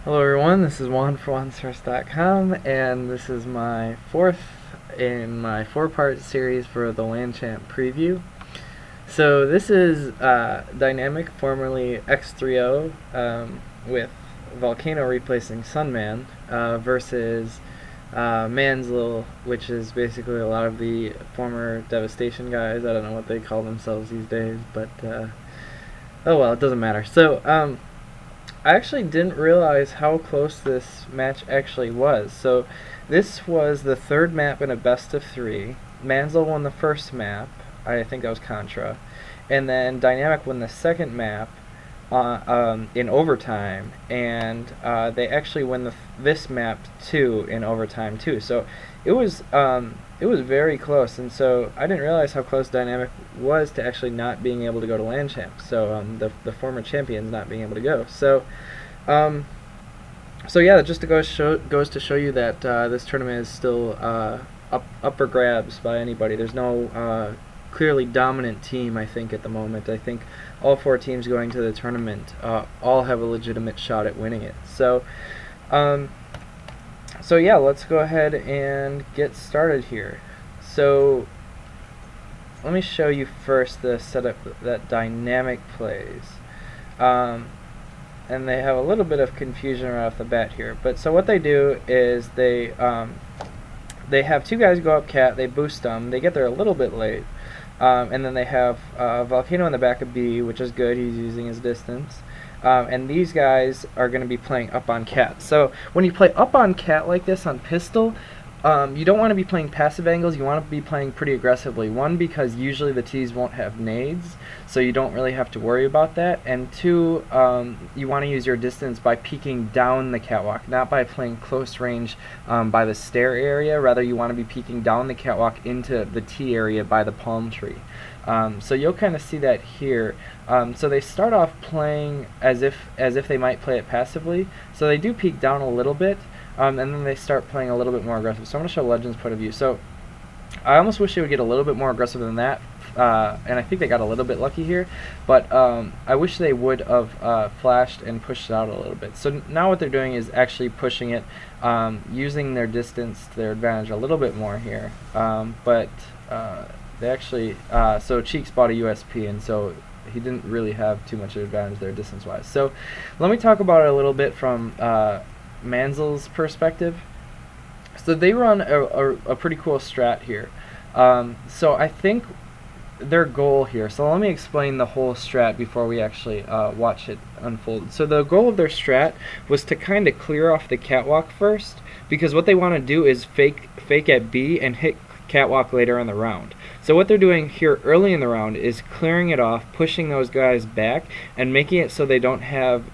Hello everyone, this is Juan for JuanSource.com, and this is my fourth in my four-part series for the Land Champ preview. So this is Dynamic, formerly X3O, with Volcano replacing Sunman, versus MANSL, which is basically a lot of the former Devastation guys. I don't know what they call themselves these days, but oh well, it doesn't matter. So I actually didn't realize how close this match actually was. So this was the third map in a best of three. MANSL won the first map. I think that was Contra. And then Dynamic won the second map in overtime. And they actually win this map too in overtime too. So it was very close. And so I didn't realize how close Dynamic was to actually not being able to go to Land Champ. So the former champions not being able to go. So yeah, that just goes to show you that this tournament is still up for grabs by anybody. There's no clearly dominant team, I think, at the moment. I think all four teams going to the tournament all have a legitimate shot at winning it. So yeah, let's go ahead and get started here. So let me show you first the setup that Dynamic plays. And they have a little bit of confusion right off the bat here. But so what they do is they have two guys go up cat, they boost them, they get there a little bit late, and then they have Volcano in the back of B, which is good, he's using his distance. And these guys are going to be playing up on cat. So when you play up on cat like this on pistol, you don't want to be playing passive angles, you want to be playing pretty aggressively. One, because usually the T's won't have nades, so you don't really have to worry about that. And two, you want to use your distance by peeking down the catwalk, not by playing close range by the stair area. Rather, you want to be peeking down the catwalk into the T area by the palm tree. So you'll kind of see that here. So they start off playing as if they might play it passively. So they do peek down a little bit. And then they start playing a little bit more aggressive. So I'm going to show Legend's point of view. So I almost wish they would get a little bit more aggressive than that, and I think they got a little bit lucky here, but I wish they would have flashed and pushed it out a little bit. So now what they're doing is actually pushing it, using their distance to their advantage a little bit more here, but they actually, so Cheeks bought a USP, and so he didn't really have too much of an advantage there distance-wise. So let me talk about it a little bit from MANSL's perspective. So they run a pretty cool strat here. So I think their goal here, so let me explain the whole strat before we actually watch it unfold. So the goal of their strat was to kind of clear off the catwalk first, because what they want to do is fake at B and hit catwalk later in the round. So what they're doing here early in the round is clearing it off, pushing those guys back, and making it so they don't have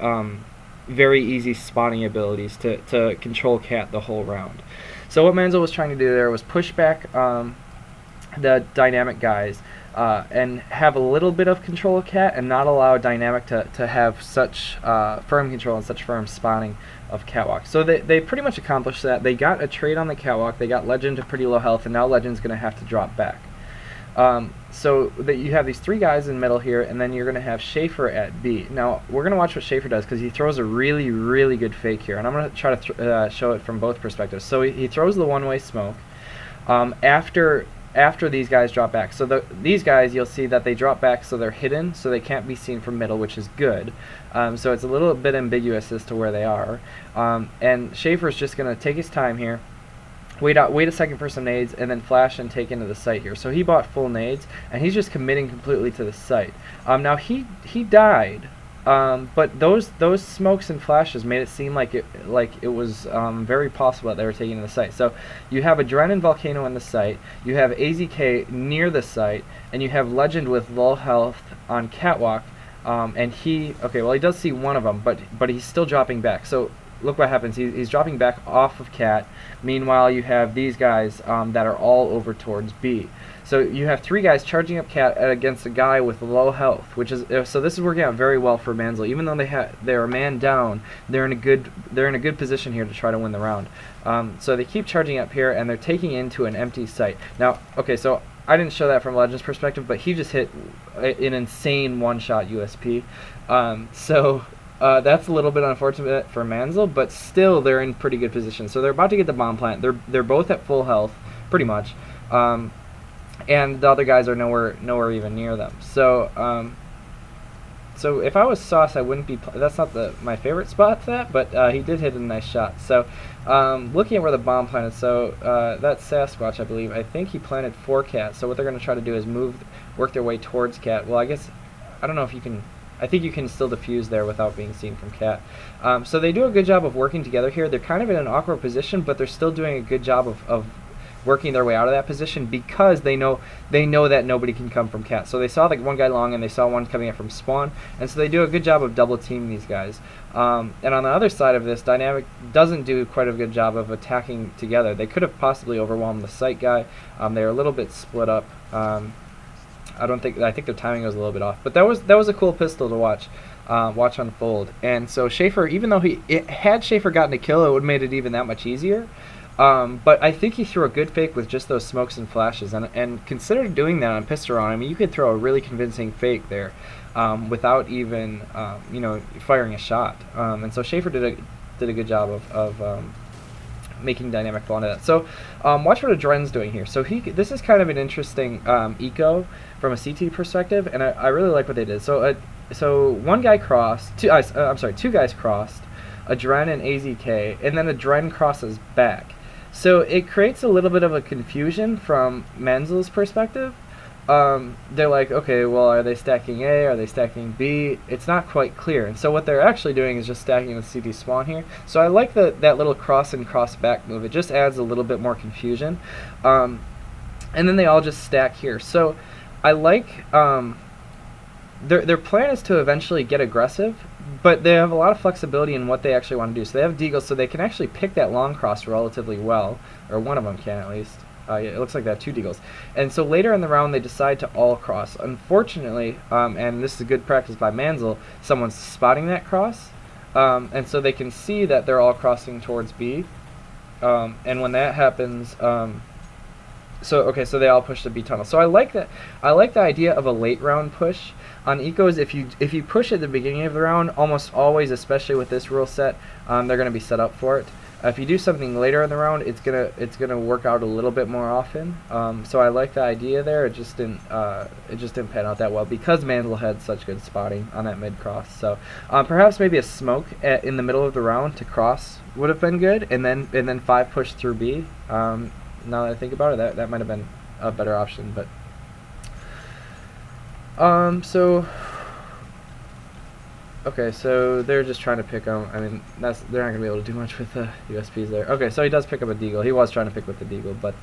very easy spotting abilities to control cat the whole round. So what MANSL was trying to do there was push back the Dynamic guys and have a little bit of control of cat, and not allow Dynamic to have such firm control and such firm spotting of catwalk. So they pretty much accomplished that. They got a trade on the catwalk, they got Legend to pretty low health, and now Legend's going to have to drop back. So that you have these three guys in the middle here, and then you're going to have Schaefer at B. Now, we're going to watch what Schaefer does, because he throws a really, really good fake here, and I'm going to try to show it from both perspectives. So he throws the one-way smoke after these guys drop back. So these guys, you'll see that they drop back, so they're hidden, so they can't be seen from middle, which is good. So it's a little bit ambiguous as to where they are. And Schaefer's just going to take his time here, wait a second for some nades, and then flash and take into the site here. So he bought full nades, and he's just committing completely to the site. Now he died, but those smokes and flashes made it seem like it was very possible that they were taking to the site. So you have Adren and Volcano in the site, you have AZK near the site, and you have Legend with low health on catwalk, and he does see one of them, but he's still dropping back. So look what happens. He's dropping back off of cat. Meanwhile, you have these guys that are all over towards B. So you have three guys charging up cat against a guy with low health, which is so this is working out very well for MANSL. Even though they are man down, they're in a good position here to try to win the round. So they keep charging up here, and they're taking into an empty site. Now, okay, so I didn't show that from Legend's perspective, but he just hit an insane one-shot USP. So That's a little bit unfortunate for MANSL, but still they're in pretty good position. So they're about to get the bomb plant. They're both at full health, pretty much, and the other guys are nowhere even near them. So so if I was Sauce, I wouldn't be. That's not my favorite spot for that, but he did hit a nice shot. So looking at where the bomb planted, so that's Sasquatch, I believe. I think he planted 4 Cat. So what they're going to try to do is work their way towards Cat. Well, I guess I don't know if you can. I think you can still defuse there without being seen from Cat. So they do a good job of working together here. They're kind of in an awkward position, but they're still doing a good job of working their way out of that position because they know that nobody can come from Cat. So they saw like one guy long and they saw one coming up from spawn, and so they do a good job of double teaming these guys. And on the other side of this, Dynamic doesn't do quite a good job of attacking together. They could have possibly overwhelmed the site guy. They're a little bit split up. I think their timing was a little bit off, but that was a cool pistol to watch unfold. And so Schaefer, even though had Schaefer gotten a kill, it would have made it even that much easier. But I think he threw a good fake with just those smokes and flashes, and consider doing that on pistol round. I mean, you could throw a really convincing fake there without even firing a shot. And so Schaefer did a good job of making Dynamic fall into that. So watch what Adren's doing here. So this is kind of an interesting eco from a CT perspective, and I really like what they did. So one guy crossed, two guys crossed, Adren and AZK, and then Adren crosses back. So it creates a little bit of a confusion from MANSL's perspective. They're like, okay, well, are they stacking A? Are they stacking B? It's not quite clear. And so what they're actually doing is just stacking the CT spawn here. So I like that little cross and cross back move. It just adds a little bit more confusion. And then they all just stack here. So I like their plan is to eventually get aggressive, but they have a lot of flexibility in what they actually want to do. So they have deagles, so they can actually pick that long cross relatively well, or one of them can at least. It looks like they have 2 deagles. And so later in the round, they decide to all cross. Unfortunately, and this is a good practice by MANSL, someone's spotting that cross. And so they can see that they're all crossing towards B. And when that happens, so they all push the B tunnel. So I like that. I like the idea of a late round push. On ecos, if you push at the beginning of the round, almost always, especially with this rule set, they're going to be set up for it. If you do something later in the round, it's gonna work out a little bit more often. So I like the idea there. It just didn't pan out that well because MANSL had such good spotting on that mid cross. So perhaps maybe a smoke in the middle of the round to cross would have been good, and then 5 push through B. Now that I think about it, that might have been a better option. But okay, so they're just trying to pick him. I mean, they're not going to be able to do much with the USPs there. Okay, so he does pick up a deagle. He was trying to pick with the deagle, but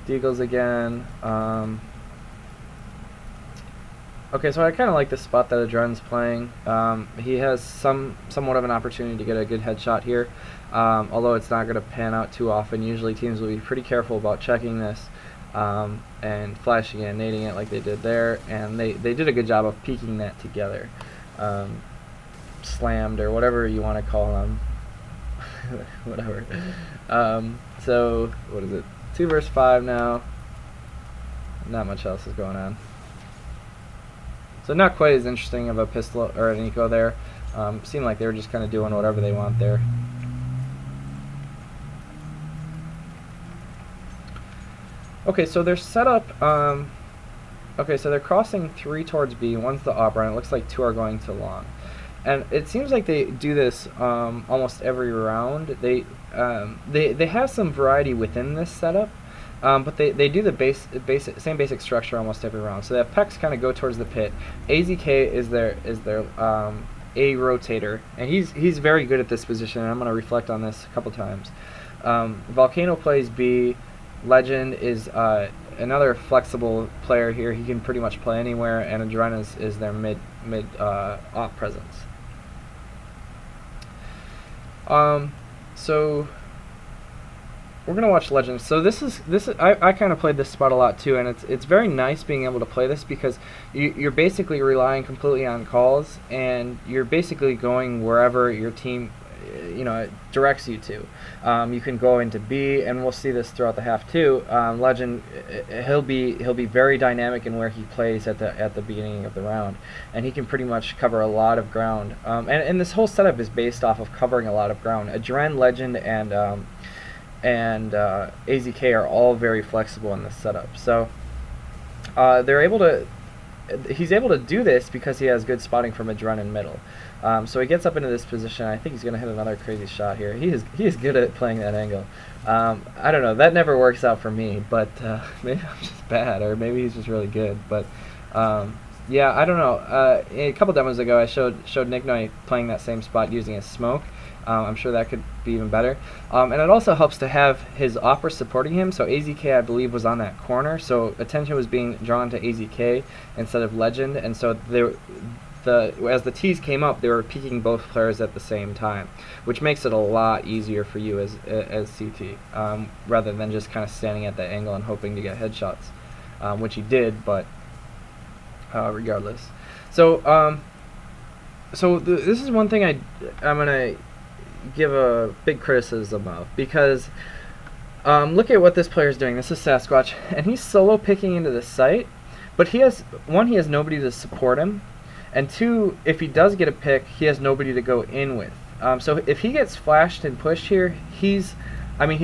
deagles again. Okay, so I kind of like the spot that Adren's playing. He has somewhat of an opportunity to get a good headshot here, although it's not going to pan out too often. Usually teams will be pretty careful about checking this and flashing it and nading it like they did there, and they did a good job of peeking that together. Slammed or whatever you want to call them. Whatever. So what is it? 2 versus 5 now. Not much else is going on. So not quite as interesting of a pistol or an eco there. Seemed like they were just kind of doing whatever they want there. Okay, so they're set up. Okay, so they're crossing 3 towards B. One's the op run. It looks like 2 are going to long. And it seems like they do this almost every round. They have some variety within this setup, but they do the same basic structure almost every round. So they have Pex kind of go towards the pit. AZK is their A rotator, and he's very good at this position. And I'm going to reflect on this a couple times. Volcano plays B. Legend is another flexible player here. He can pretty much play anywhere, and Adren is their mid op presence. So we're gonna watch Legend. So this is I kind of played this spot a lot too, and it's very nice being able to play this because you're basically relying completely on calls, and you're basically going wherever your team it directs you to. You can go into B, and we'll see this throughout the half too. Legend, he'll be very dynamic in where he plays at the beginning of the round, and he can pretty much cover a lot of ground. And this whole setup is based off of covering a lot of ground. Adren, Legend, and AZK are all very flexible in this setup. So he's able to do this because he has good spotting from Adren in middle. So he gets up into this position. I think he's going to hit another crazy shot here. He is good at playing that angle. I don't know. That never works out for me, but maybe I'm just bad, or maybe he's just really good. But yeah, I don't know. A couple demos ago, I showed Nick Noy playing that same spot using his smoke. I'm sure that could be even better. And it also helps to have his opera supporting him. So AZK, I believe, was on that corner. So attention was being drawn to AZK instead of Legend. And so as the tees came up, they were peeking both players at the same time, which makes it a lot easier for you as CT, rather than just kind of standing at that angle and hoping to get headshots, which he did, but regardless. So this is one thing I'm gonna give a big criticism of, because look at what this player is doing. This is Sasquatch, and he's solo picking into the site, but he has nobody to support him, and two, if he does get a pick, he has nobody to go in with. So if he gets flashed and pushed here, he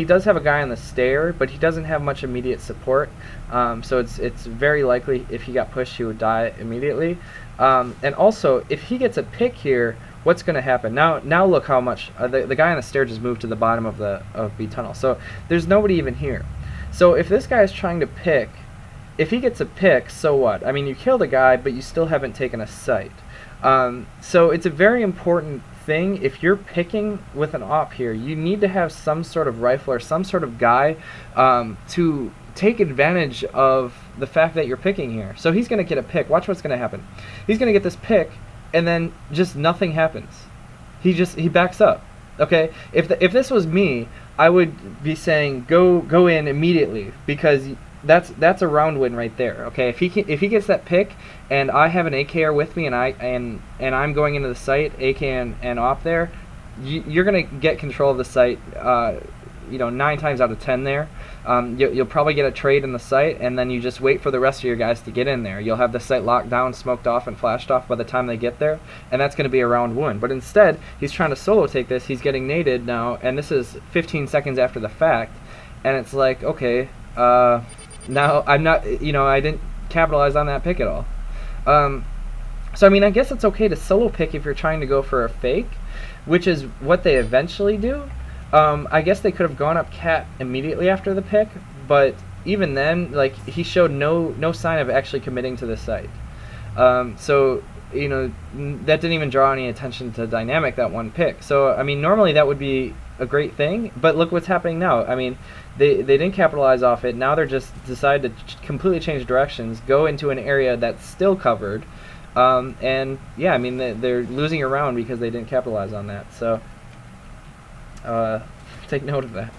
does have a guy on the stair, but he doesn't have much immediate support. So it's very likely if he got pushed, he would die immediately. And also, if he gets a pick here, what's going to happen? Now look how much the guy on the stair just moved to the bottom of B tunnel. So there's nobody even here. So if this guy is trying to pick, if he gets a pick, so what? I mean, you killed a guy, but you still haven't taken a site. So it's a very important thing. If you're picking with an op here, you need to have some sort of rifle or some sort of guy to take advantage of the fact that you're picking here. So he's going to get a pick. Watch what's going to happen. He's going to get this pick, and then just nothing happens. He backs up. Okay, if this was me, I would be saying go in immediately, because that's a round win right there. Okay, if he gets that pick and I have an AKR with me and I'm going into the site, AK and op there, you're gonna get control of the site. 9 times out of 10 there. You'll probably get a trade in the site, and then you just wait for the rest of your guys to get in there. You'll have the site locked down, smoked off, and flashed off by the time they get there, and that's going to be a round one. But instead, he's trying to solo take this. He's getting naded now, and this is 15 seconds after the fact, and it's like, okay, now I'm not, I didn't capitalize on that pick at all. So I guess it's okay to solo pick if you're trying to go for a fake, which is what they eventually do. I guess they could have gone up cat immediately after the pick, but even then, like, he showed no sign of actually committing to the site. So that didn't even draw any attention to dynamic, that one pick. So normally that would be a great thing, but look what's happening now. They didn't capitalize off it. Now they're just decided to completely change directions, go into an area that's still covered, and yeah, they're losing a round because they didn't capitalize on that. So take note of that.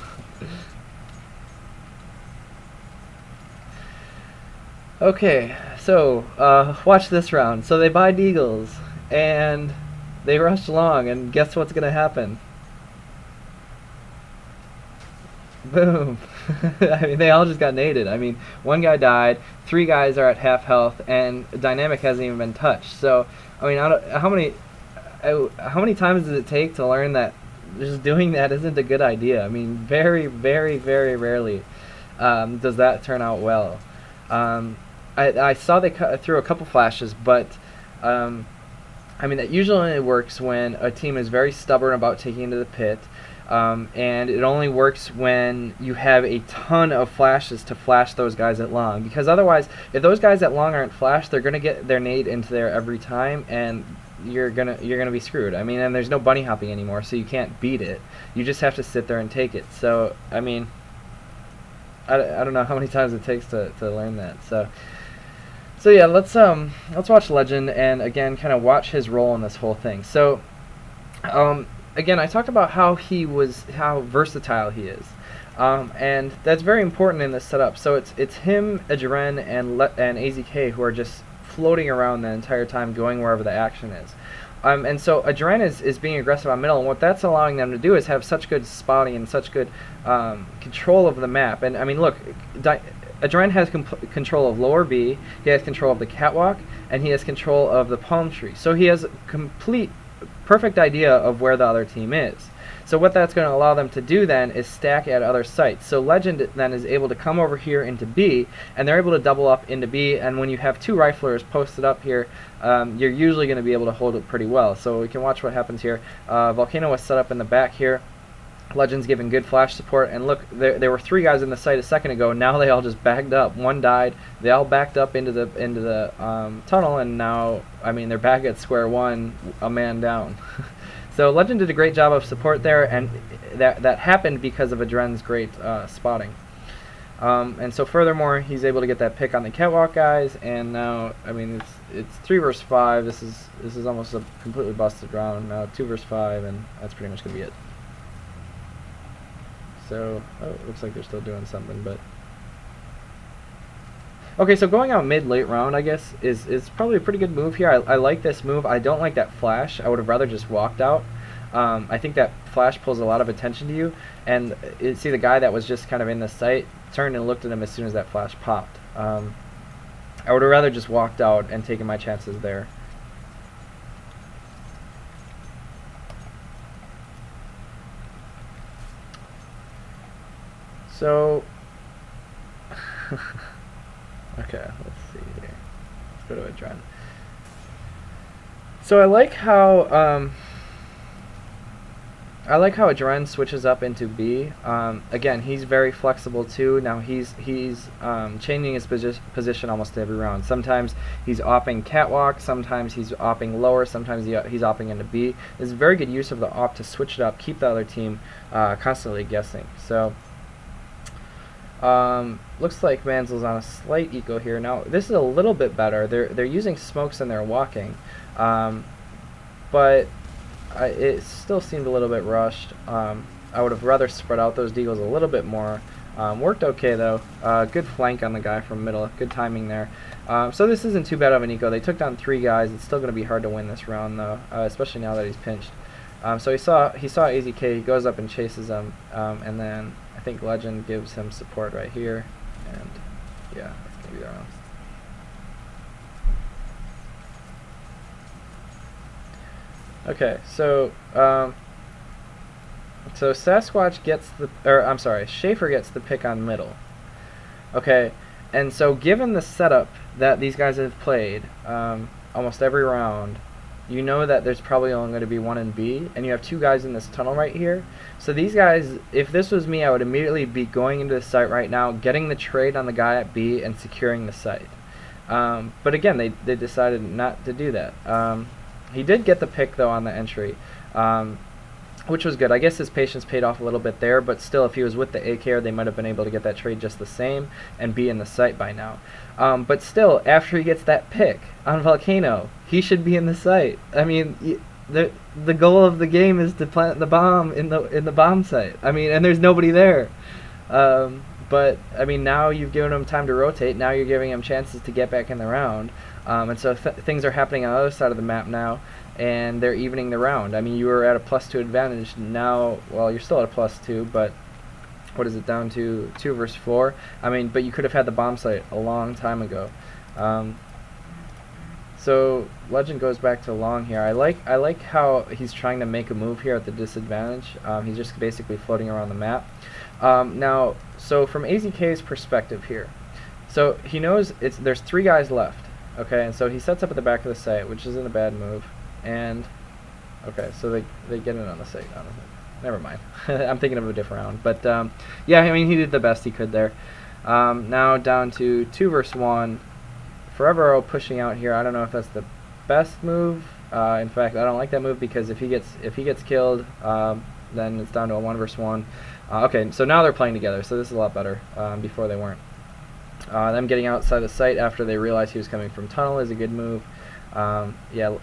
Okay, so watch this round. So they buy deagles and they rush long, and guess what's gonna happen? Boom. They all just got naded. One guy died, 3 guys are at half health, and dynamic hasn't even been touched. So how many times does it take to learn that just doing that isn't a good idea? Very, very, very rarely does that turn out well. I saw they threw a couple flashes, but that usually only works when a team is very stubborn about taking into the pit, and it only works when you have a ton of flashes to flash those guys at long, because otherwise, if those guys at long aren't flashed, they're gonna get their nade into there every time, and you're gonna be screwed. And there's no bunny hopping anymore, so you can't beat it. You just have to sit there and take it. So I don't know how many times it takes to learn that. So yeah, let's watch Legend, and again kind of watch his role in this whole thing. So again, I talked about how versatile he is, and that's very important in this setup. So it's him, Adren, and AZK who are just floating around the entire time, going wherever the action is. And so Adren is being aggressive on middle, and what that's allowing them to do is have such good spotting and such good control of the map. And I mean, look, Adren has control of lower B, he has control of the catwalk, and he has control of the palm tree. So he has a perfect idea of where the other team is. So what that's going to allow them to do then is stack at other sites. So Legend then is able to come over here into B, and they're able to double up into B, and when you have two riflers posted up here, you're usually going to be able to hold it pretty well. So we can watch what happens here. Volcano was set up in the back here. Legend's giving good flash support, and look, there were 3 guys in the site a second ago. Now they all just backed up. One died. They all backed up into the tunnel, and now, I mean, they're back at square one, a man down. So Legend did a great job of support there, and that happened because of Adren's great spotting. And so furthermore, he's able to get that pick on the catwalk guys, and now, I mean, it's 3 versus 5. This is almost a completely busted round. Now 2 versus 5, and that's pretty much gonna be it. So, oh, it looks like they're still doing something, but okay. So going out mid-late round, I guess, is probably a pretty good move here. I like this move. I don't like that flash. I would have rather just walked out. I think that flash pulls a lot of attention to you, and see the guy that was just kind of in the sight turned and looked at him as soon as that flash popped. I would have rather just walked out and taken my chances there. So, okay, let's see here. Let's go to Adren. So I like how Adren switches up into B. Again, he's very flexible too. Now he's changing his position almost every round. Sometimes he's opping catwalk, sometimes he's opping lower, sometimes he's opping into B. It's very good use of the op to switch it up, keep the other team constantly guessing. So looks like MANSL's on a slight eco here. Now this is a little bit better. They're using smokes and they're walking, but it still seemed a little bit rushed. I would have rather spread out those deagles a little bit more. Worked okay though. Good flank on the guy from middle. Good timing there. So this isn't too bad of an eco. They took down 3 guys. It's still going to be hard to win this round though, especially now that he's pinched. So he saw AZK. He goes up and chases him, and then I think Legend gives him support right here, and yeah, that's gonna be the round. Okay, so Sasquatch gets the, or I'm sorry, Schaefer gets the pick on middle. Okay, and so given the setup that these guys have played almost every round, you know that there's probably only going to be 1 in B, and you have 2 guys in this tunnel right here. So these guys, if this was me, I would immediately be going into the site right now, getting the trade on the guy at B, and securing the site. But again, they decided not to do that. He did get the pick, though, on the entry, which was good. I guess his patience paid off a little bit there, but still, if he was with the AKR, they might have been able to get that trade just the same and be in the site by now. But still, after he gets that pick on Volcano, he should be in the site. I mean, the goal of the game is to plant the bomb in the bomb site. I mean, and there's nobody there. But I mean, now you've given him time to rotate. Now you're giving him chances to get back in the round. And so things are happening on the other side of the map now, and they're evening the round. I mean, you were at a +2 advantage. Now, well, you're still at a +2, but what is it down to? 2 versus 4. I mean, but you could have had the bomb site a long time ago. So Legend goes back to long here. I like how he's trying to make a move here at the disadvantage. He's just basically floating around the map. Now, so from AZK's perspective here, so he knows there's 3 guys left. Okay, and so he sets up at the back of the site, which isn't a bad move. And okay, so they get in on the site. Never mind. I'm thinking of a different round. But yeah, I mean, he did the best he could there. Now down to 2 versus 1. Forever Arrow pushing out here. I don't know if that's the best move. In fact, I don't like that move because if he gets killed, then it's down to a 1 versus 1. Okay, so now they're playing together, so this is a lot better. Before they weren't. Them getting outside the site after they realized he was coming from tunnel is a good move. Yeah,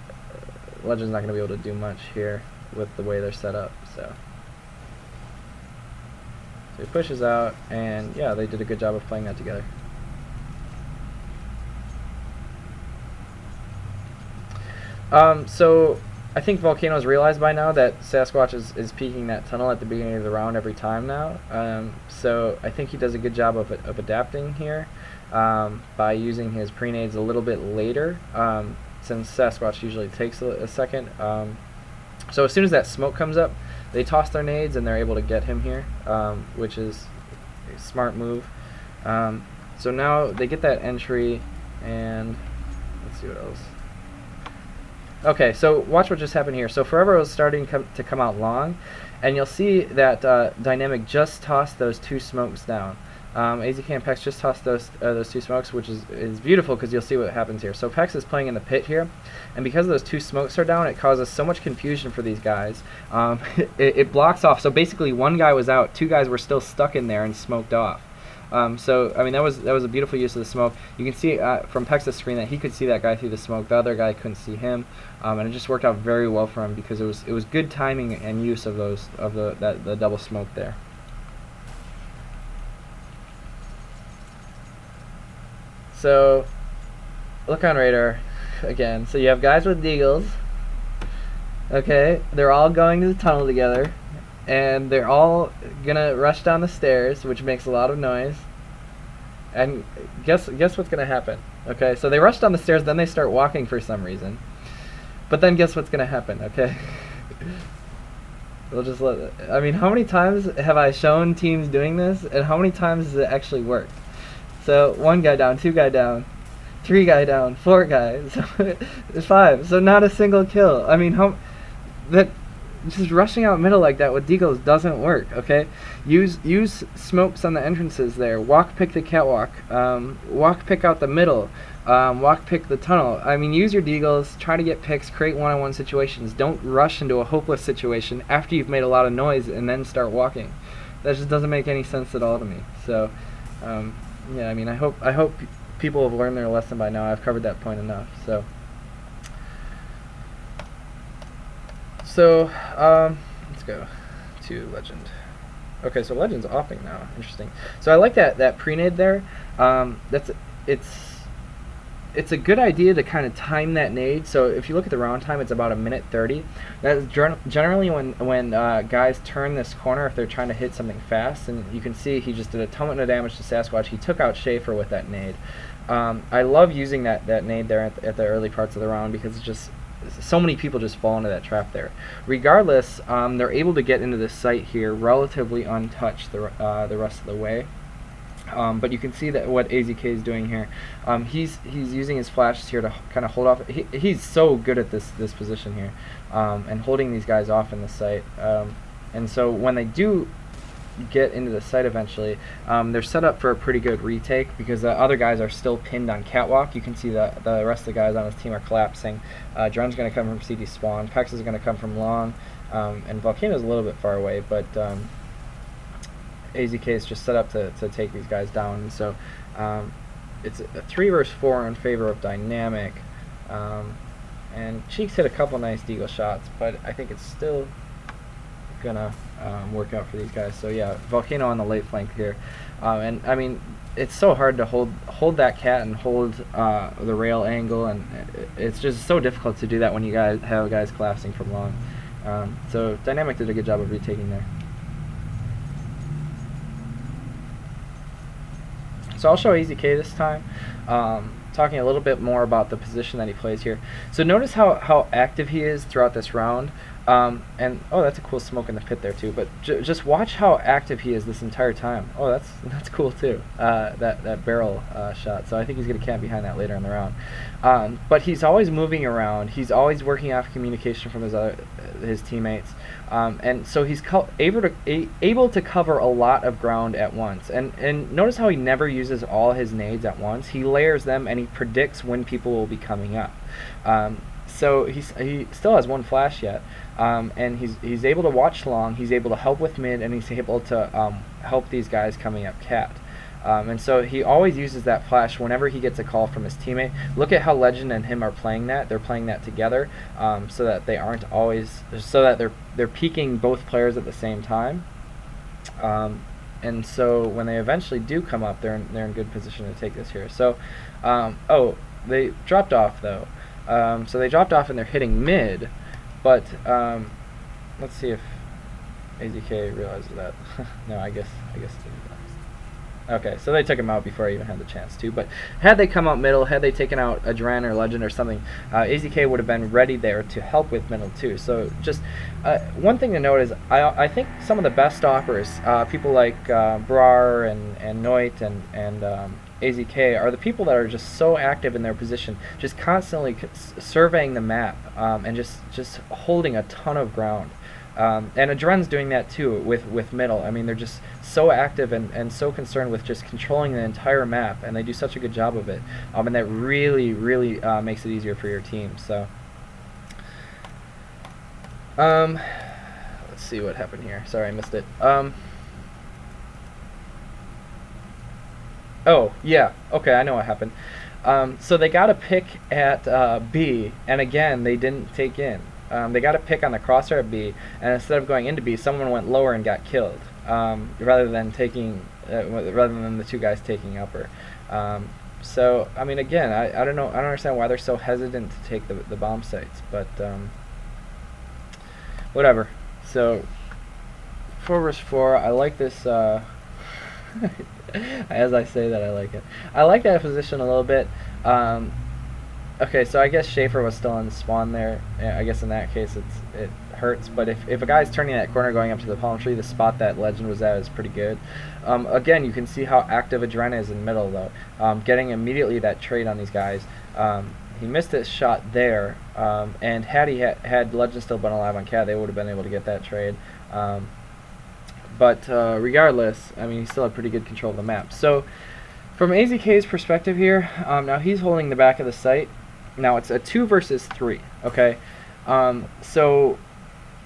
Legend's not going to be able to do much here with the way they're set up. So he pushes out, and yeah, they did a good job of playing that together. So I think Volcano's realized by now that Sasquatch is peeking that tunnel at the beginning of the round every time now. So I think he does a good job of adapting here by using his pre-nades a little bit later, since Sasquatch usually takes a second. So as soon as that smoke comes up, they toss their nades and they're able to get him here, which is a smart move. So now they get that entry, and let's see what else. Okay, so watch what just happened here. So Forever was starting to come out long, and you'll see that Dynamic just tossed those two smokes down. AZK and Pex just tossed those two smokes, which is beautiful because you'll see what happens here. So Pex is playing in the pit here, and because those two smokes are down, it causes so much confusion for these guys. It blocks off. So basically, one guy was out, two guys were still stuck in there and smoked off. So I mean that was a beautiful use of the smoke. You can see from Pex's screen that he could see that guy through the smoke. The other guy couldn't see him, and it just worked out very well for him because it was good timing and use of the double smoke there. So look on radar again. So you have guys with deagles. Okay, they're all going to the tunnel together, and they're all gonna rush down the stairs, which makes a lot of noise. And guess what's gonna happen? Okay, so they rush down the stairs, then they start walking for some reason. But then guess what's gonna happen? Okay, we'll just I mean, how many times have I shown teams doing this, and how many times does it actually work? So one guy down, two guy down, three guy down, four guys, five. So not a single kill. I mean, just rushing out middle like that with deagles doesn't work. Okay, use smokes on the entrances there. Walk pick the catwalk. Walk pick out the middle. Walk pick the tunnel. I mean, use your deagles. Try to get picks. Create one-on-one situations. Don't rush into a hopeless situation after you've made a lot of noise and then start walking. That just doesn't make any sense at all to me. So. Yeah, I mean, I hope people have learned their lesson by now. I've covered that point enough. So let's go to Legend. Okay, so Legend's offing now. Interesting. So I like that pre-nade there. It's a good idea to kind of time that nade. So if you look at the round time, it's about 1:30. That's generally when guys turn this corner if they're trying to hit something fast. And you can see he just did a ton of damage to Sasquatch. He took out Schaefer with that nade. I love using that nade there at the early parts of the round because it's just so many people just fall into that trap there. Regardless, they're able to get into this site here relatively untouched the rest of the way. But you can see that what AZK is doing here. He's using his flashes here to kind of hold off. He's so good at this position here, and holding these guys off in the site. And so when they do get into the site eventually, they're set up for a pretty good retake because the other guys are still pinned on catwalk. You can see that the rest of the juans on his team are collapsing. Dren's going to come from CD spawn. Pex is going to come from long, and Volcano's a little bit far away, but. AZK is just set up to take these guys down, and so it's a 3 versus 4 in favor of Dynamic, and Cheeks hit a couple nice deagle shots, but I think it's still gonna work out for these guys. So yeah, Volcano on the late flank here, and I mean it's so hard to hold that cat and hold the rail angle, and it's just so difficult to do that when you guys have guys collapsing from long. So Dynamic did a good job of retaking there. So I'll show AZK this time, talking a little bit more about the position that he plays here. So notice how active he is throughout this round, and oh, that's a cool smoke in the pit there too. But just watch how active he is this entire time. Oh, that's cool too. That barrel shot. So I think he's gonna camp behind that later in the round. But he's always moving around. He's always working off communication from his teammates. And so he's able to cover a lot of ground at once. And notice how he never uses all his nades at once. He layers them and he predicts when people will be coming up. So he still has one flash yet, and he's able to watch long. He's able to help with mid, and he's able to help these guys coming up cat. And so he always uses that flash whenever he gets a call from his teammate. Look at how Legend and him are playing that. They're playing that together, so that they aren't always, so that they're peeking both players at the same time. And so when they eventually do come up, they're in good position to take this here. So, oh, they dropped off though. So they dropped off and they're hitting mid. But let's see if AZK realizes that. No, I guess it didn't. Okay, so they took him out before I even had the chance to. But had they come out middle, had they taken out a Dren or Legend or something, AZK would have been ready there to help with middle too. So just one thing to note is I think some of the best stoppers, people like Brar and Noit and AZK, are the people that are just so active in their position, just constantly surveying the map and just holding a ton of ground. And a Dren's doing that too with middle. I mean, they're just so active and so concerned with just controlling the entire map, and they do such a good job of it. And that really makes it easier for your team. So, let's see what happened here. Sorry, I missed it. Oh, yeah. Okay, I know what happened. So they got a pick at B, and again, they didn't take in. They got a pick on the crosshair at B, and instead of going into B, someone went lower and got killed, rather than the two guys taking upper. So I mean, again, I don't know. I don't understand why they're so hesitant to take the bomb sites, but whatever. So 4 versus 4. I like this. As I say that, I like it. I like that position a little bit. Okay, so I guess Schaefer was still in spawn there. I guess in that case it hurts, but if a guy's turning that corner going up to the palm tree, the spot that Legend was at is pretty good. Again, you can see how active a Dren is in middle though, getting immediately that trade on these guys. He missed his shot there, and had he had Legend still been alive on Cat, they would have been able to get that trade. But regardless, I mean, he still had pretty good control of the map. So from AZK's perspective here, now he's holding the back of the site. Now it's a 2 versus 3, okay? So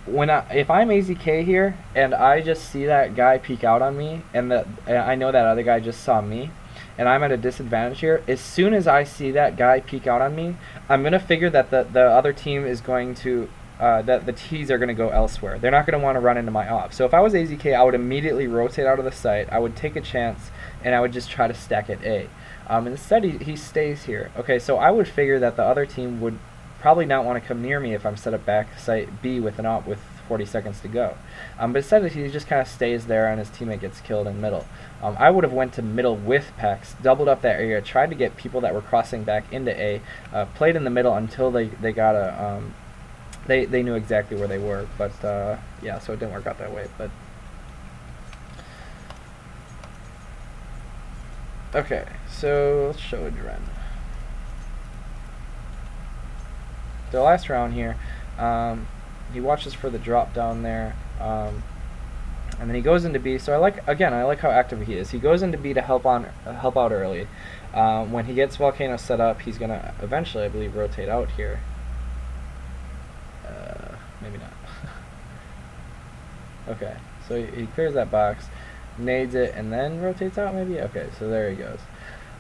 if I'm AZK here and I just see that guy peek out on me, and I know that other guy just saw me, and I'm at a disadvantage here, as soon as I see that guy peek out on me, I'm gonna figure that the other team is going to that the T's are going to go elsewhere. They're not going to want to run into my op. So if I was AZK, I would immediately rotate out of the site. I would take a chance, and I would just try to stack at A. Instead, he stays here. Okay, so I would figure that the other team would probably not want to come near me if I'm set up back site B with an op with 40 seconds to go. But instead, he just kind of stays there, and his teammate gets killed in middle. I would have went to middle with Pex, doubled up that area, tried to get people that were crossing back into A, played in the middle until they got a... They knew exactly where they were, but yeah, so it didn't work out that way. But okay, so let's show a Dren. The last round here, he watches for the drop down there, and then he goes into B. So I like how active he is. He goes into B to help out early. When he gets Volcano set up, he's gonna eventually, I believe, rotate out here. Maybe not. Okay, so he clears that box, nades it, and then rotates out maybe? Okay, so there he goes.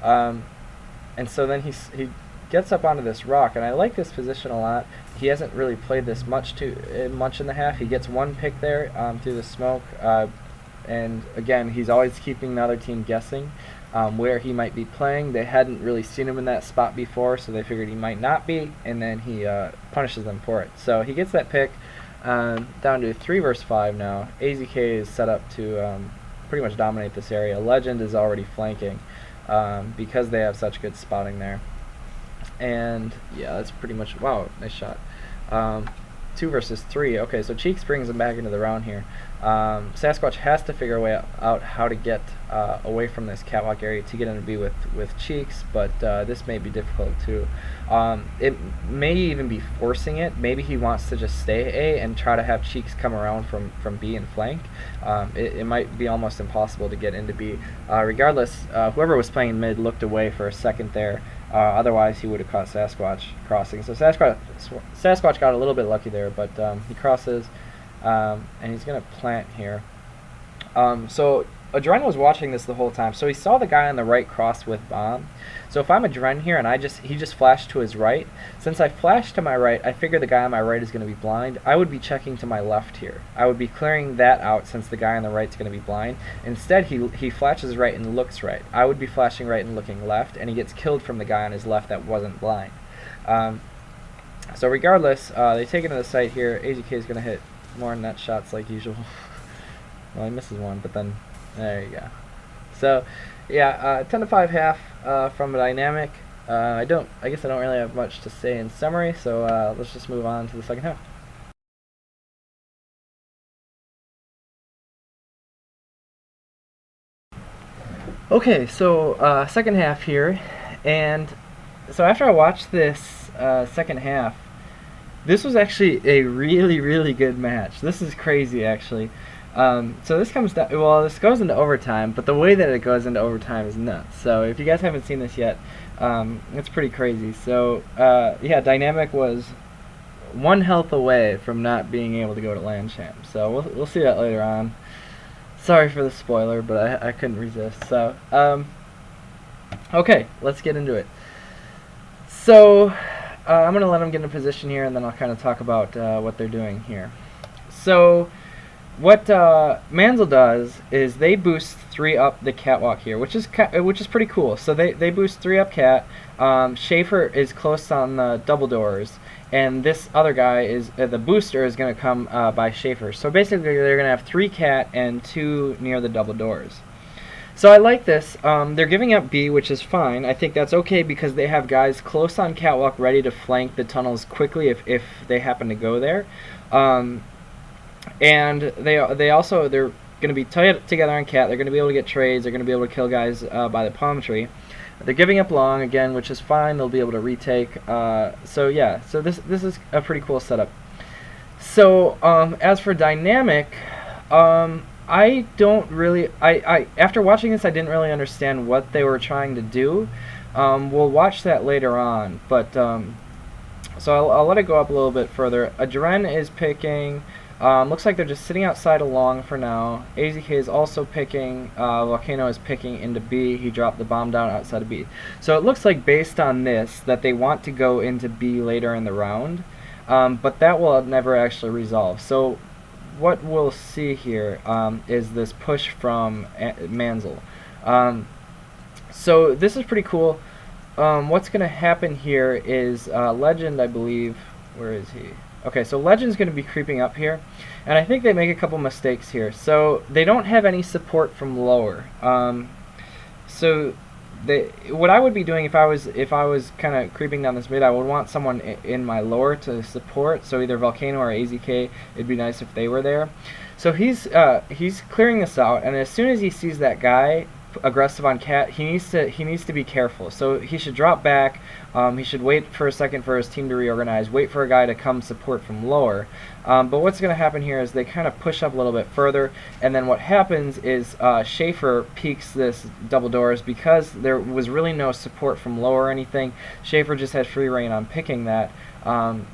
And so then he gets up onto this rock, and I like this position a lot. He hasn't really played this much in the half. He gets one pick there through the smoke, and again, he's always keeping the other team guessing where he might be playing. They hadn't really seen him in that spot before, so they figured he might not be, and then he punishes them for it. So he gets that pick, down to 3 versus 5 now. AZK is set up to pretty much dominate this area. Legend is already flanking because they have such good spotting there. And yeah, that's pretty much, wow, nice shot. 2 versus 3. Okay, so Cheeks brings him back into the round here. Sasquatch has to figure a way out how to get away from this catwalk area to get into B with Cheeks, but this may be difficult too. It may even be forcing it. Maybe he wants to just stay A and try to have Cheeks come around from B and flank. It might be almost impossible to get into B. Regardless, whoever was playing mid looked away for a second there. Otherwise, he would have caught Sasquatch crossing. So Sasquatch got a little bit lucky there, but he crosses, and he's going to plant here. So Adren was watching this the whole time, so he saw the guy on the right cross with bomb. So if I'm Adren here and he just flashed to his right, since I flashed to my right, I figure the guy on my right is going to be blind. I would be checking to my left here. I would be clearing that out since the guy on the right is going to be blind. Instead, he flashes right and looks right. I would be flashing right and looking left, and he gets killed from the guy on his left that wasn't blind. So regardless, they take it to the site here. AZK is going to hit more net shots like usual. Well, he misses one, but then there you go. So yeah, 10 to 5 half from a dynamic. I guess I don't really have much to say in summary, so let's just move on to the second half. Okay, so second half here, and so after I watched this second half, this was actually a really, really good match. This is crazy, actually. So this comes down, well, this goes into overtime, but the way that it goes into overtime is nuts. So if you guys haven't seen this yet, it's pretty crazy. So yeah, Dynamic was 1 health away from not being able to go to Land Champ. So we'll see that later on. Sorry for the spoiler, but I couldn't resist. So okay, let's get into it. So I'm going to let them get in position here, and then I'll kind of talk about what they're doing here. So what MANSL does is they boost 3 up the catwalk here, which is pretty cool. So they boost 3 up cat. Schaefer is close on the double doors, and this other guy is the booster is going to come by Schaefer. So basically, they're going to have 3 cat and 2 near the double doors. So I like this. They're giving up B, which is fine. I think that's okay because they have guys close on catwalk ready to flank the tunnels quickly if they happen to go there. And they're going to be tied together on cat. They're going to be able to get trades. They're going to be able to kill guys by the palm tree. They're giving up long again, which is fine. They'll be able to retake. So yeah, so this is a pretty cool setup. So as for Dynamic, I don't really. After watching this, I didn't really understand what they were trying to do. We'll watch that later on, but so I'll let it go up a little bit further. Adren is picking. Looks like they're just sitting outside along for now. AZK is also picking. Volcano is picking into B. He dropped the bomb down outside of B. So it looks like based on this that they want to go into B later in the round, but that will never actually resolve. So what we'll see here is this push from MANSL. So this is pretty cool. What's going to happen here is Legend, I believe. Where is he? Okay, so Legend's going to be creeping up here, and I think they make a couple mistakes here. So they don't have any support from lower. So what I would be doing if I was kind of creeping down this mid, I would want someone in my lower to support. So either Volcano or AZK. It'd be nice if they were there. So he's clearing this out, and as soon as he sees that guy aggressive on cat, he needs to be careful. So he should drop back. He should wait for a second for his team to reorganize, wait for a guy to come support from lower. But what's going to happen here is they kind of push up a little bit further, and then what happens is Schaefer peeks this double doors because there was really no support from lower or anything. Schaefer just had free reign on picking that, and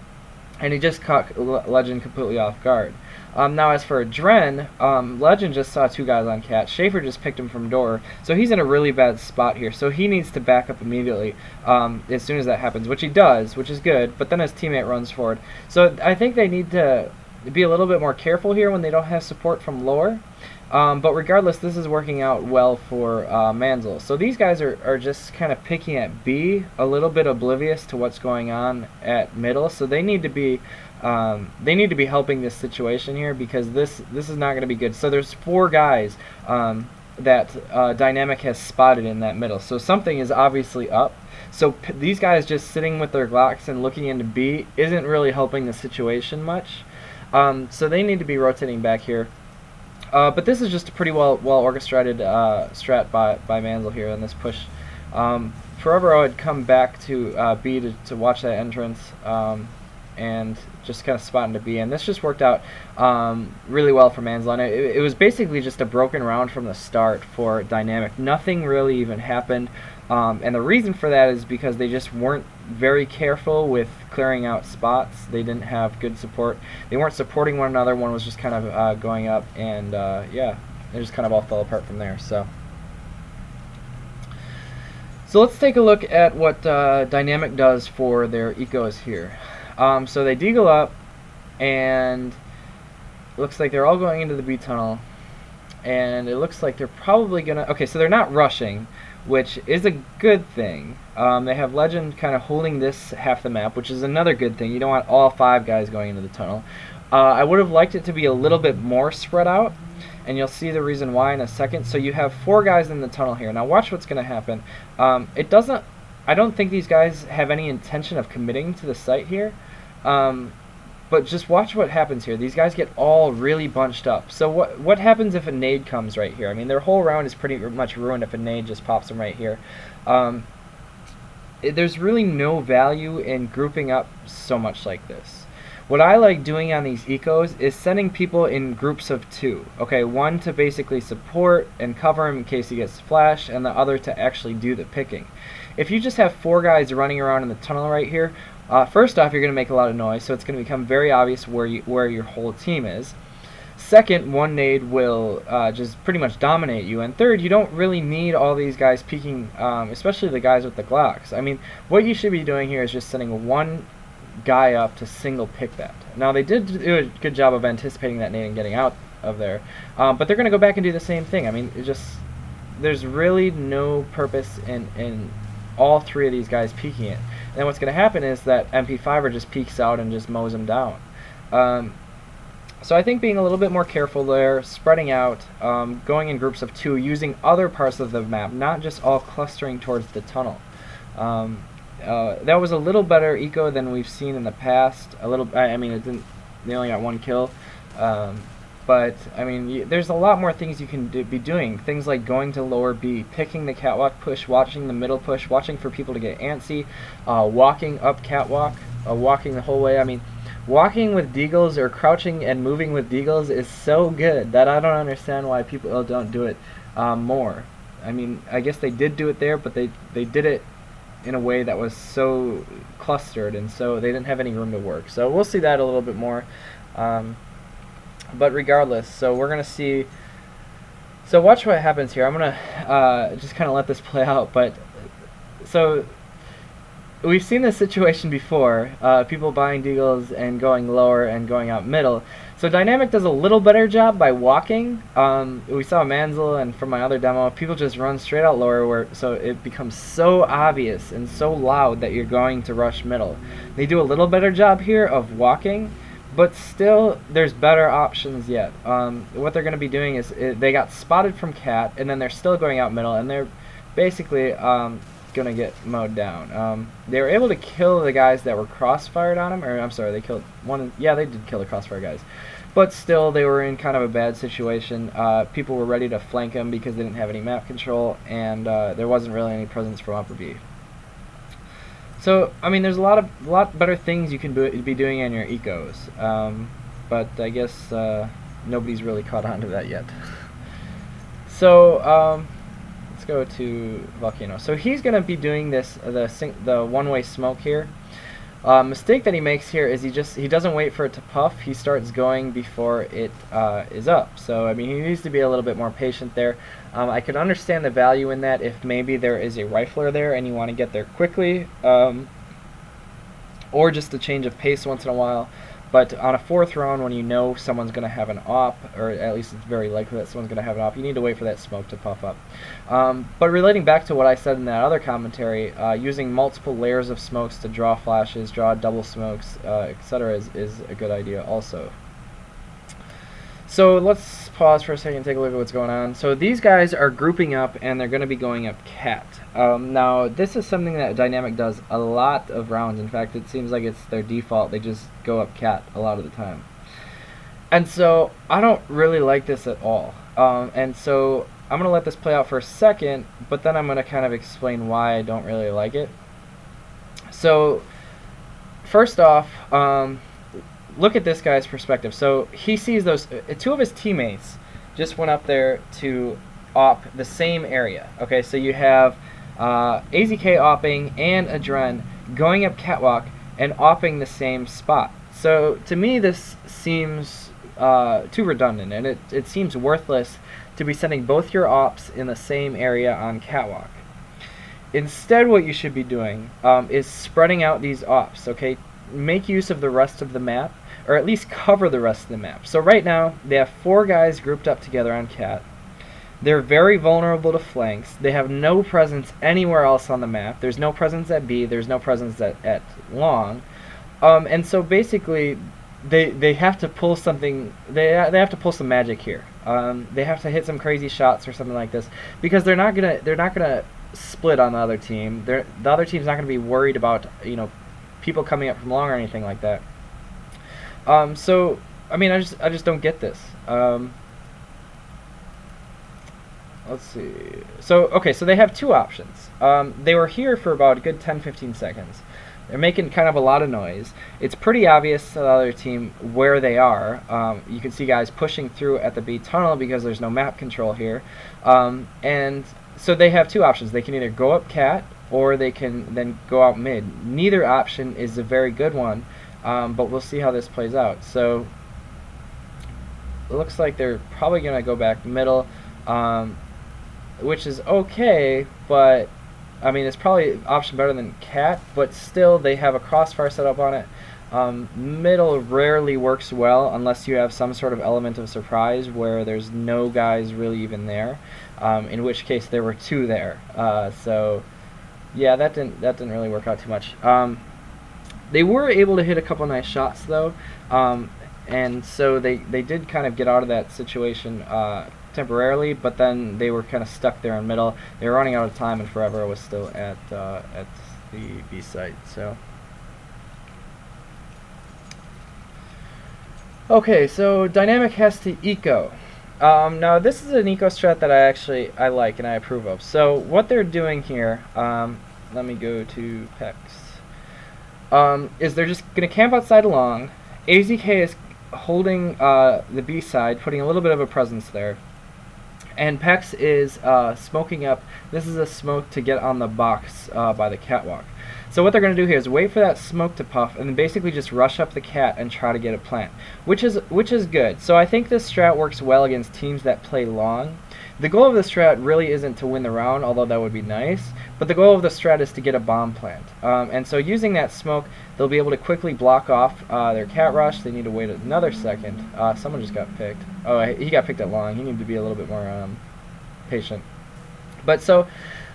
he just caught Legend completely off guard. Now as for Dren, Legend just saw 2 guys on cat. Schaefer just picked him from door, so he's in a really bad spot here. So he needs to back up immediately as soon as that happens, which he does, which is good, but then his teammate runs forward. So I think they need to be a little bit more careful here when they don't have support from lower. But regardless, this is working out well for MANSL. So these guys are just kind of picking at B, a little bit oblivious to what's going on at middle. So they need to be helping this situation here because this is not going to be good. So there's 4 guys that Dynamic has spotted in that middle. So something is obviously up. So these guys just sitting with their Glocks and looking into B isn't really helping the situation much. So they need to be rotating back here. But this is just a pretty well orchestrated strat by MANSL here on this push. Forever I would come back to B to watch that entrance and just kind of spot into B, and this just worked out really well for MANSL. And it was basically just a broken round from the start for Dynamic. Nothing really even happened, and the reason for that is because they just weren't very careful with clearing out spots. They didn't have good support. They weren't supporting one another. One was just kind of going up, and yeah, it just kind of all fell apart from there. So let's take a look at what Dynamic does for their ecos here. So they deagle up, and looks like they're all going into the B tunnel. and it looks like they're probably gonna. Okay, so they're not rushing, which is a good thing. They have Legend kind of holding this half the map, which is another good thing. You don't want all 5 guys going into the tunnel. I would have liked it to be a little bit more spread out, and you'll see the reason why in a second. So you have 4 guys in the tunnel here. Now watch what's going to happen. I don't think these guys have any intention of committing to the site here, but just watch what happens here. These guys get all really bunched up. So what happens if a nade comes right here? I mean, their whole round is pretty much ruined if a nade just pops them right here. There's really no value in grouping up so much like this. What I like doing on these ecos is sending people in groups of 2. Okay, one to basically support and cover him in case he gets flashed, and the other to actually do the picking. If you just have 4 guys running around in the tunnel right here, first off, you're going to make a lot of noise, so it's going to become very obvious where your whole team is. Second, one nade will just pretty much dominate you. And third, you don't really need all these guys peeking, especially the guys with the Glocks. I mean, what you should be doing here is just sending one guy up to single pick that. Now, they did do a good job of anticipating that nade and getting out of there, but they're going to go back and do the same thing. I mean, there's really no purpose in all 3 of these guys peeking it. And then what's going to happen is that MP5er just peeks out and just mows them down. So I think being a little bit more careful there, spreading out, going in groups of 2, using other parts of the map, not just all clustering towards the tunnel. That was a little better eco than we've seen in the past. I mean, they only got 1 kill. But, I mean, there's a lot more things you can be doing. Things like going to lower B, picking the catwalk push, watching the middle push, watching for people to get antsy, walking up catwalk, walking the whole way. I mean, walking with deagles or crouching and moving with deagles is so good that I don't understand why people don't do it more. I mean, I guess they did do it there, but they did it in a way that was so clustered, and so they didn't have any room to work. So we'll see that a little bit more. But regardless, so we're going to see, so watch what happens here. I'm going to just kind of let this play out, but so we've seen this situation before, people buying deagles and going lower and going out middle. So Dynamic does a little better job by walking. We saw MANSL, and from my other demo, people just run straight out lower, so it becomes so obvious and so loud that you're going to rush middle. They do a little better job here of walking, but still, there's better options yet. What they're going to be doing is, they got spotted from cat, and then they're still going out middle, and they're basically going to get mowed down. They were able to kill the guys that were crossfired on them, or I'm sorry, they killed one. Yeah, they did kill the crossfire guys. But still, they were in kind of a bad situation. People were ready to flank them because they didn't have any map control, and there wasn't really any presence from upper B. So, I mean, there's a lot better things you can be doing in your ecos, but I guess nobody's really caught on to that yet. So, let's go to Volcano. So he's going to be doing this, the one-way smoke here. Mistake that he makes here is he doesn't wait for it to puff. He starts going before it is up. So I mean, he needs to be a little bit more patient there. I could understand the value in that if maybe there is a rifler there and you want to get there quickly, or just a change of pace once in a while. But on a 4th round, when you know someone's going to have an op, or at least it's very likely that someone's going to have an op, you need to wait for that smoke to puff up. But relating back to what I said in that other commentary, using multiple layers of smokes to draw flashes, draw double smokes, etc. is a good idea also. So let's pause for a second and take a look at what's going on. So these guys are grouping up, and they're going to be going up cat. Now, this is something that Dynamic does a lot of rounds. In fact, it seems like it's their default. They just go up cat a lot of the time. And so I don't really like this at all. And so I'm going to let this play out for a second, but then I'm going to kind of explain why I don't really like it. So first off, look at this guy's perspective. So he sees those 2 of his teammates just went up there to op the same area. Okay, so you have AZK opping and Adren going up catwalk and opping the same spot. So to me, this seems too redundant, and it seems worthless to be sending both your ops in the same area on catwalk. Instead, what you should be doing is spreading out these ops. Okay, make use of the rest of the map, or at least cover the rest of the map. So right now, they have 4 guys grouped up together on cat. They're very vulnerable to flanks. They have no presence anywhere else on the map. There's no presence at B. There's no presence at long. And so basically, they have to pull something. They have to pull some magic here. They have to hit some crazy shots or something like this, because they're not gonna split on the other team. The other team's not gonna be worried about, you know, people coming up from long or anything like that. So I mean, I just don't get this. Let's see. So okay, so they have two options. They were here for about a good 10-15 seconds. They're making kind of a lot of noise. It's pretty obvious to the other team where they are. You can see guys pushing through at the B tunnel because there's no map control here. And so they have two options. They can either go up cat, or they can then go out mid. Neither option is a very good one, but we'll see how this plays out. So it looks like they're probably going to go back middle, which is okay, but I mean, it's probably an option better than cat, but still they have a crossfire set up on it. Middle rarely works well unless you have some sort of element of surprise where there's no guys really even there, in which case there were two there. So yeah, that didn't really work out too much. They were able to hit a couple nice shots though, and so they did kind of get out of that situation temporarily, but then they were kind of stuck there in middle. They were running out of time, and Forever was still at the B site. So okay, so Dynamic has to eco. Now this is an eco strat that I like and I approve of. So what they're doing here, let me go to PEX, is they're just gonna camp outside along. AZK is holding the B side, putting a little bit of a presence there. And Pex is smoking up. This is a smoke to get on the box by the catwalk. So what they're going to do here is wait for that smoke to puff, and then basically just rush up the cat and try to get a plant, which is good. So I think this strat works well against teams that play long. The goal of the strat really isn't to win the round, although that would be nice, but the goal of the strat is to get a bomb plant. And so using that smoke, they'll be able to quickly block off their cat rush. They need to wait another second. Someone just got picked. Oh, he got picked at long. He needed to be a little bit more patient. But so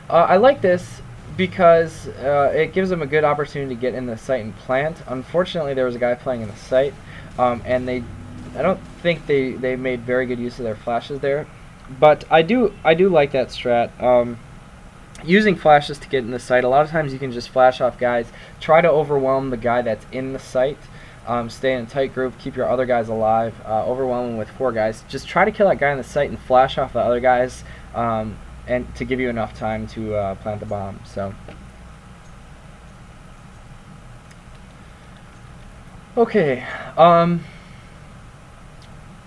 I like this because it gives them a good opportunity to get in the site and plant. Unfortunately, there was a guy playing in the site, and I don't think they made very good use of their flashes there. But I do like that strat. Using flashes to get in the site, a lot of times you can just flash off guys, try to overwhelm the guy that's in the site, stay in a tight group, keep your other guys alive, overwhelm them with 4 guys. Just try to kill that guy in the site and flash off the other guys, and to give you enough time to plant the bomb. So okay,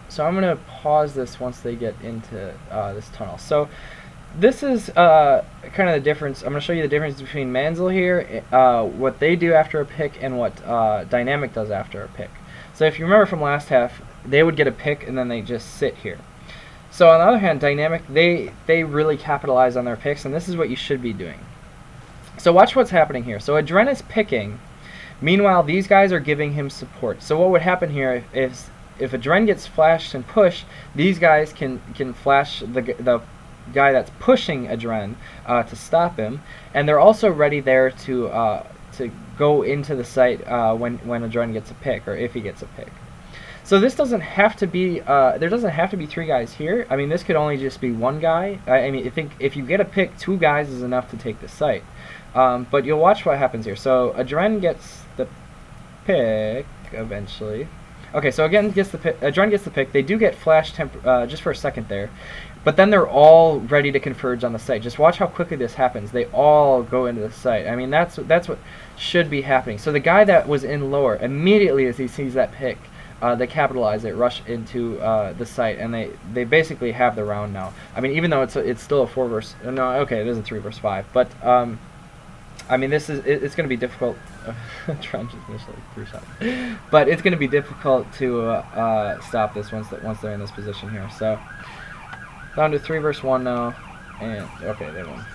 so I'm gonna pause this once they get into this tunnel. So this is kind of the difference. I'm going to show you the difference between MANSL here, what they do after a pick, and what Dynamic does after a pick. So if you remember from last half, they would get a pick and then they just sit here. So on the other hand, Dynamic, they really capitalize on their picks, and this is what you should be doing. So watch what's happening here. So Adren is picking. Meanwhile, these guys are giving him support. So what would happen here is if Adren gets flashed and pushed, these guys can flash the guy that's pushing Adren to stop him, and they're also ready there to go into the site when Adren gets a pick, or if he gets a pick. So this doesn't have to be there doesn't have to be 3 guys here. I mean, this could only just be 1 guy. I mean, I think if you get a pick, 2 guys is enough to take the site. But you'll watch what happens here. So Adren gets the pick eventually. Okay, so again, Adren gets the pick. They do get flash just for a second there. But then they're all ready to converge on the site. Just watch how quickly this happens. They all go into the site. I mean, that's what should be happening. So the guy that was in lower, immediately as he sees that pick, they capitalize it, rush into the site, and they basically have the round now. I mean, even though it's still a 4 versus no, okay, it is a 3 versus 5, but I mean, it's going to be difficult. Trying to finish like 3 shots, but it's going to be difficult to stop this once they're in this position here. So. Down to 3 versus 1 now, and okay, they won.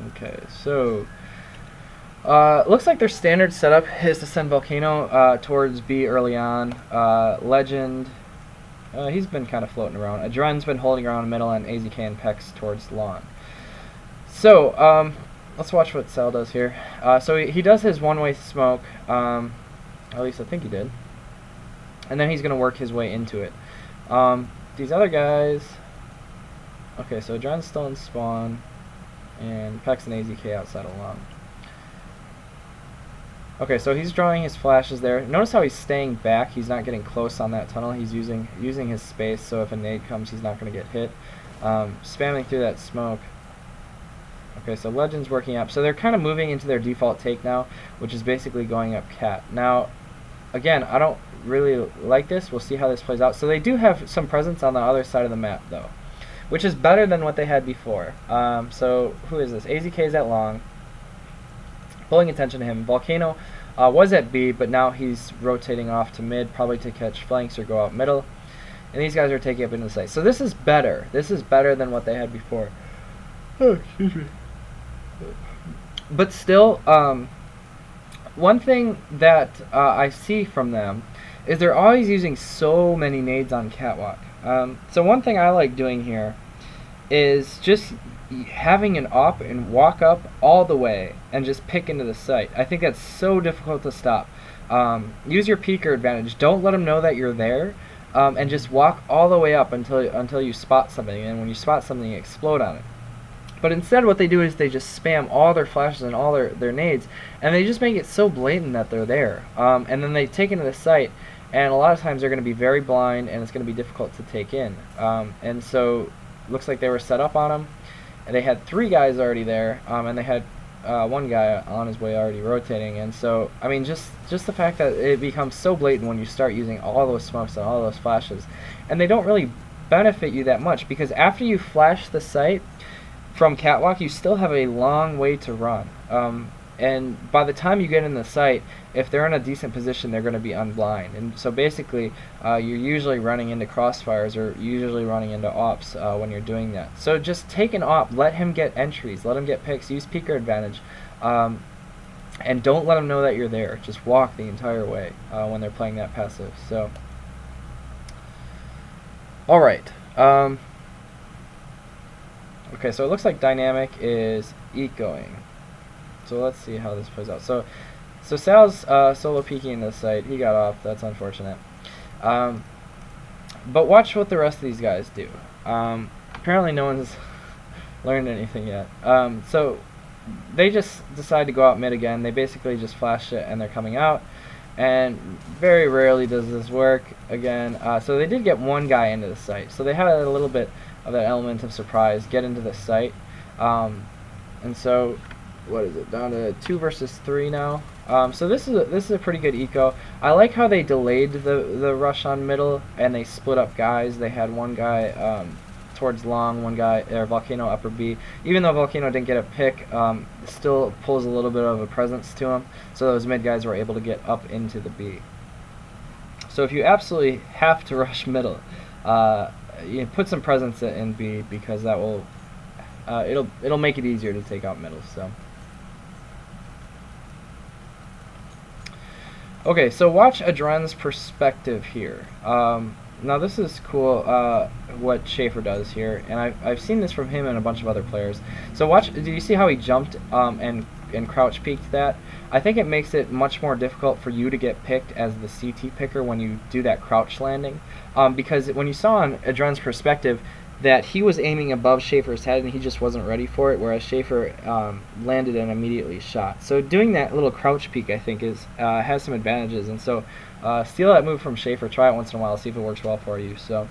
Okay, so Looks like their standard setup is to send Volcano towards B early on. Legend, he's been kind of floating around. Adren's been holding around middle, and AZK and Pex towards lawn. So, let's watch what Sal does here. So he does his one-way smoke, at least I think he did. And then he's going to work his way into it. These other guys... Okay, so Adren's still in spawn, and Pex and AZK outside alone. Okay, so he's drawing his flashes there. Notice how he's staying back. He's not getting close on that tunnel. He's using his space, so if a nade comes, he's not going to get hit. Spamming through that smoke. Okay, so Legend's working up. So they're kind of moving into their default take now, which is basically going up cat. Now, again, I don't really like this. We'll see how this plays out. So they do have some presence on the other side of the map, though, which is better than what they had before. So who is this? AZK is at long. Pulling attention to him. Volcano was at B, but now he's rotating off to mid, probably to catch flanks or go out middle. And these guys are taking up into the site. So this is better. This is better than what they had before. Oh, excuse me. But still, one thing that I see from them is they're always using so many nades on catwalk. So one thing I like doing here is just having an op and walk up all the way and just pick into the site. I think that's so difficult to stop. Use your peeker advantage. Don't let them know that you're there, and just walk all the way up until you spot something. And when you spot something, you explode on it. But instead what they do is they just spam all their flashes and all their nades, and they just make it so blatant that they're there. And then they take into the site, and a lot of times they're going to be very blind, and it's going to be difficult to take in. And so looks like they were set up on them. And they had 3 guys already there, and they had 1 guy on his way already rotating. And so, I mean, just the fact that it becomes so blatant when you start using all those smokes and all those flashes, and they don't really benefit you that much, because after you flash the site from catwalk, you still have a long way to run. And by the time you get in the site, if they're in a decent position, they're going to be unblind. And so basically, you're usually running into crossfires or usually running into ops when you're doing that. So just take an op, let him get entries, let him get picks, use peeker advantage, and don't let them know that you're there. Just walk the entire way when they're playing that passive. So, all right. Okay, so it looks like Dynamic is ecoing. So let's see how this plays out. So Sal's solo peeking in this site. He got off. That's unfortunate. But watch what the rest of these guys do. Apparently no one's learned anything yet. So they just decide to go out mid again. They basically just flash it and they're coming out. And very rarely does this work again. So they did get 1 guy into the site. So they had a little bit of that element of surprise get into the site. And so... what is it, down to 2 versus 3 now. So this is a pretty good eco. I like how they delayed the rush on middle and they split up guys. They had 1 guy towards long, 1 guy Volcano upper B. Even though Volcano didn't get a pick, still pulls a little bit of a presence to him. So those mid guys were able to get up into the B. So if you absolutely have to rush middle, you put some presence in B, because that will it'll make it easier to take out middle. So. Okay, so watch Adren's perspective here. Now this is cool, what Schaefer does here, and I've seen this from him and a bunch of other players. So watch, do you see how he jumped and crouch peeked that? I think it makes it much more difficult for you to get picked as the CT picker when you do that crouch landing, because when you saw on Adren's perspective that he was aiming above Schaefer's head and he just wasn't ready for it, whereas Schaefer landed and immediately shot. So doing that little crouch peek, I think, has some advantages. And so steal that move from Schaefer, try it once in a while, see if it works well for you. So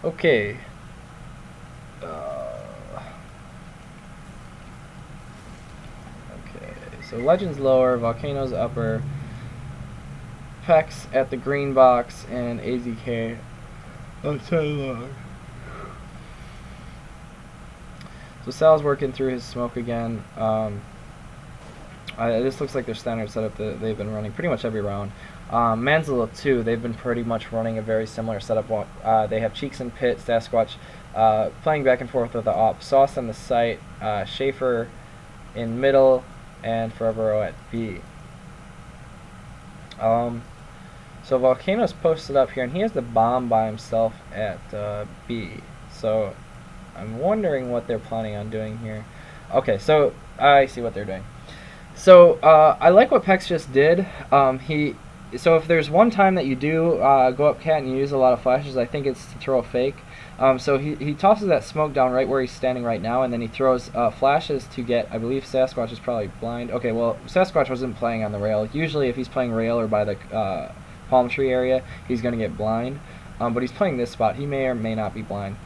okay. Okay, so Legend's lower, Volcano's upper, Pex at the green box, and AZK outside long. So Sal's working through his smoke again. This looks like their standard setup that they've been running pretty much every round. MANSL too, they've been pretty much running a very similar setup. They have Cheeks and Pit, Sasquatch playing back and forth with the op, Sauce on the site, Schaefer in middle, and Forever at B. So Volcano's posted up here, and he has the bomb by himself at B. So I'm wondering what they're planning on doing here. Okay, so I see what they're doing. So I like what Pex just did. So if there's one time that you do go up cat and you use a lot of flashes, I think it's to throw a fake. So he tosses that smoke down right where he's standing right now, and then he throws flashes to get, I believe Sasquatch is probably blind. Okay, well, Sasquatch wasn't playing on the rail. Usually if he's playing rail or by the palm tree area, he's going to get blind. But he's playing this spot. He may or may not be blind.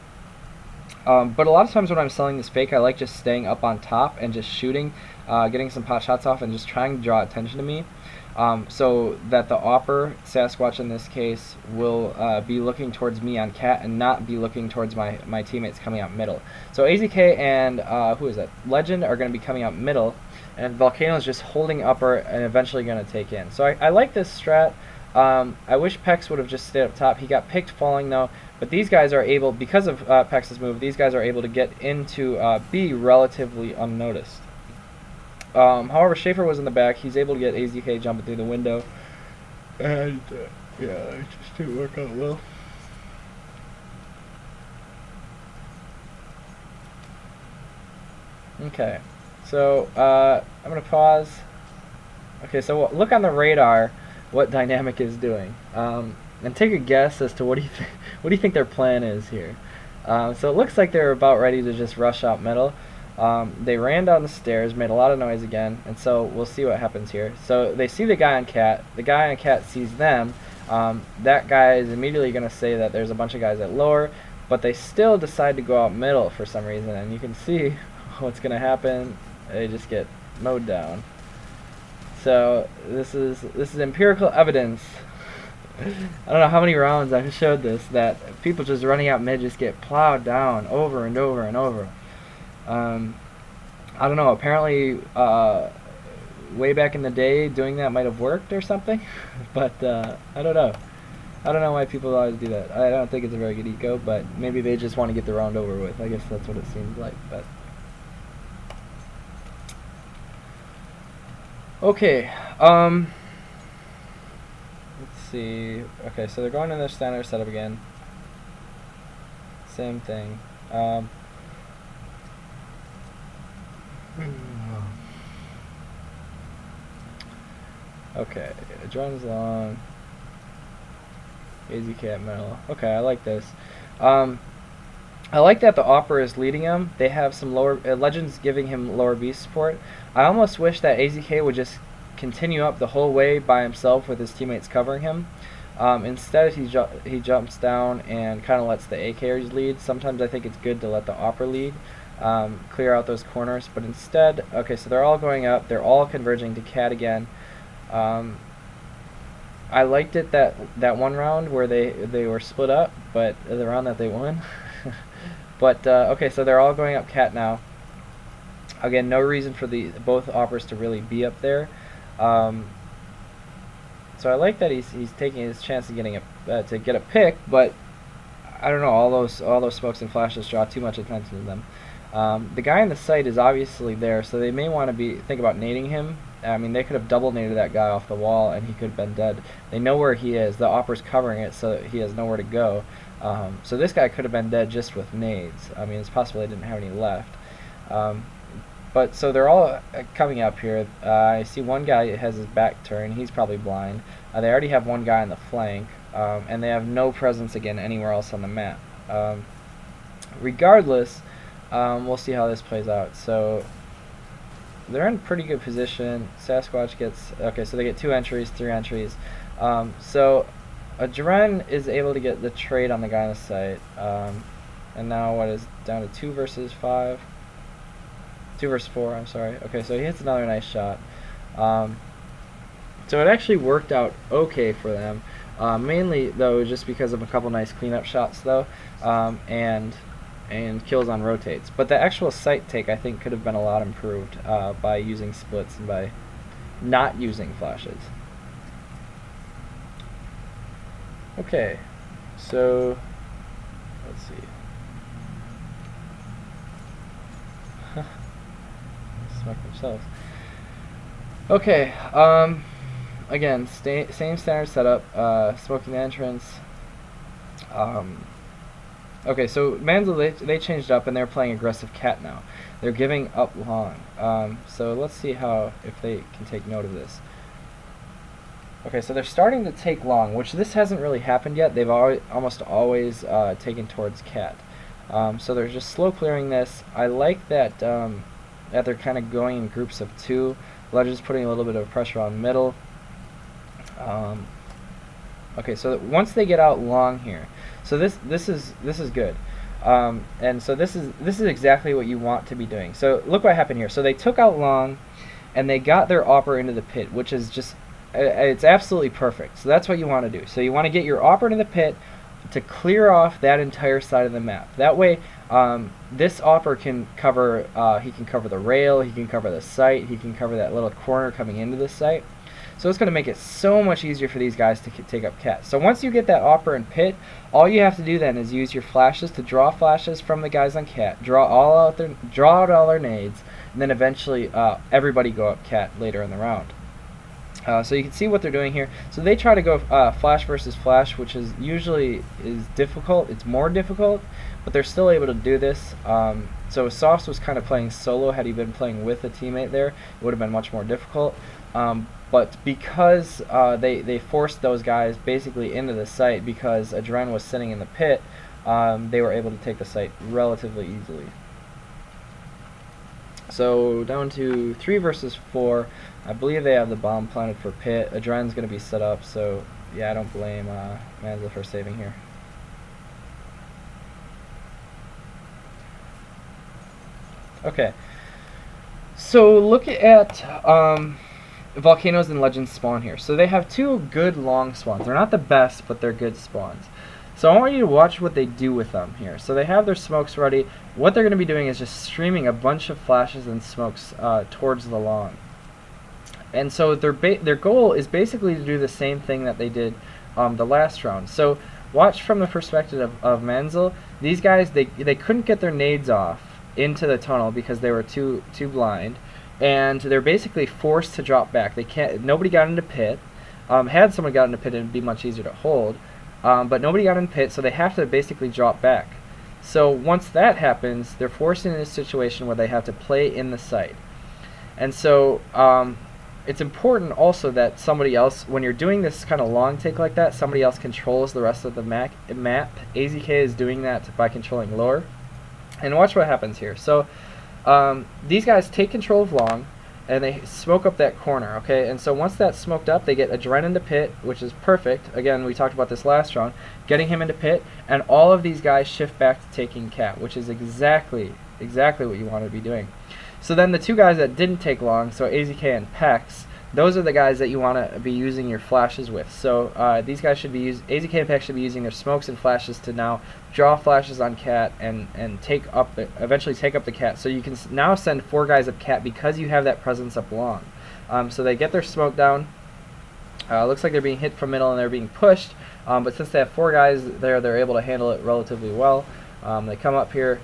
But a lot of times when I'm selling this fake, I like just staying up on top and just shooting, getting some pot shots off, and just trying to draw attention to me. So that the opper, Sasquatch in this case, will be looking towards me on cat and not be looking towards my teammates coming out middle. So AZK and who is that? Legend are going to be coming out middle, and Volcano is just holding upper and eventually going to take in. So I like this strat. I wish Pex would have just stayed up top. He got picked falling though, but these guys are able, because of Pex's move, these guys are able to get into B relatively unnoticed. However, Schaefer was in the back. He's able to get AZK jumping through the window. And, yeah, it just didn't work out well. Okay, so I'm going to pause. Okay, so look on the radar what Dynamic is doing. And take a guess as to what do you think their plan is here. So it looks like they're about ready to just rush out middle. They ran down the stairs, made a lot of noise again, and so we'll see what happens here. So they see the guy on cat. The guy on cat sees them. That guy is immediately going to say that there's a bunch of guys at lower, but they still decide to go out middle for some reason, and you can see what's going to happen. They just get mowed down. So this is empirical evidence. I don't know how many rounds I've showed this, that people just running out mid just get plowed down over and over and over. I don't know, apparently way back in the day doing that might have worked or something, but I don't know. I don't know why people always do that. I don't think it's a very good eco, but maybe they just want to get the round over with. I guess that's what it seems like. But okay, let's see. Okay, so they're going in their standard setup again. Same thing. Okay, drone's long. AZK at middle. Okay, I like this. I like that the opera is leading him. They have some lower legends giving him lower beast support. I almost wish that AZK would just continue up the whole way by himself with his teammates covering him. Instead, he jumps down and kind of lets the AKers lead. Sometimes I think it's good to let the opera lead. Clear out those corners, but instead, okay, so they're all going up, they're all converging to cat again. I liked it that one round where they were split up, but the round that they won. But okay, so they're all going up cat now. Again, no reason for both operas to really be up there. So I like that he's taking his chance of getting to get a pick, but I don't know, all those smokes and flashes draw too much attention to them. The guy in the site is obviously there, so they may want to think about nading him. I mean, they could have double naded that guy off the wall, and he could have been dead. They know where he is. The opera's covering it, so he has nowhere to go. So this guy could have been dead just with nades. I mean, it's possible they didn't have any left. But so they're all coming up here. I see one guy has his back turned. He's probably blind. They already have one guy on the flank, and they have no presence again anywhere else on the map. Regardless, we'll see how this plays out. So they're in pretty good position. Sasquatch gets, okay, so they get 2 entries, 3 entries. So Jaren is able to get the trade on the guy on the site. And now what is down to 2 versus 5? 2 versus 4, I'm sorry. Okay, so he hits another nice shot. So it actually worked out okay for them. Mainly, though, just because of a couple nice cleanup shots, though, and kills on rotates. But the actual site take, I think, could have been a lot improved by using splits and by not using flashes. Okay, so let's see. Smoke themselves. Okay, again, same standard setup, smoking the entrance. Okay, so MANSL, they changed up and they're playing aggressive cat now. They're giving up long. So let's see if they can take note of this. Okay, so they're starting to take long, which this hasn't really happened yet. They've almost always taken towards cat. So they're just slow clearing this. I like that that they're kind of going in groups of 2. Legend's putting a little bit of pressure on middle. Okay, so once they get out long here, so this is good, and so this is exactly what you want to be doing. So look what happened here. So they took out long, and they got their opera into the pit, which is just it's absolutely perfect. So that's what you want to do. So you want to get your opera into the pit to clear off that entire side of the map. That way, this opera can cover. He can cover the rail. He can cover the site. He can cover that little corner coming into the site. So it's going to make it so much easier for these guys to take up cat. So once you get that opera and pit, all you have to do then is use your flashes to draw flashes from the guys on cat, draw out all their nades, and then eventually everybody go up cat later in the round. So you can see what they're doing here. So they try to go flash versus flash, which is usually difficult. It's more difficult, but they're still able to do this. So Sauce was kind of playing solo. Had he been playing with a teammate there, it would have been much more difficult. But because they forced those guys basically into the site because Adren was sitting in the pit, they were able to take the site relatively easily. So down to 3 versus 4. I believe they have the bomb planted for pit. Adren's going to be set up, so yeah, I don't blame MANSL for saving here. Okay, so look at Volcanoes and Legends spawn here. So they have 2 good long spawns. They're not the best, but they're good spawns. So I want you to watch what they do with them here. So they have their smokes ready. What they're going to be doing is just streaming a bunch of flashes and smokes towards the long. And so their goal is basically to do the same thing that they did the last round. So watch from the perspective of MANSL. These guys, they couldn't get their nades off into the tunnel because they were too blind, and they're basically forced to drop back. They can't. Nobody got into pit. Had someone got into pit, it'd be much easier to hold. But nobody got in pit, so they have to basically drop back. So once that happens, they're forced into a situation where they have to play in the site. And so it's important also that somebody else, when you're doing this kind of long take like that, somebody else controls the rest of the map. AZK is doing that by controlling lower. And watch what happens here. So these guys take control of long, and they smoke up that corner, okay? And so once that's smoked up, they get Adren into pit, which is perfect. Again, we talked about this last round, getting him into pit, and all of these guys shift back to taking cat, which is exactly what you want to be doing. So then the 2 guys that didn't take long, so AZK and Pex, those are the guys that you want to be using your flashes with. So these guys should be AZK and Pex should be using their smokes and flashes to now draw flashes on cat and eventually take up the cat. So you can now send 4 guys up cat because you have that presence up long. So they get their smoke down. Looks like they're being hit from middle and they're being pushed. But since they have 4 guys there, they're able to handle it relatively well. They come up here,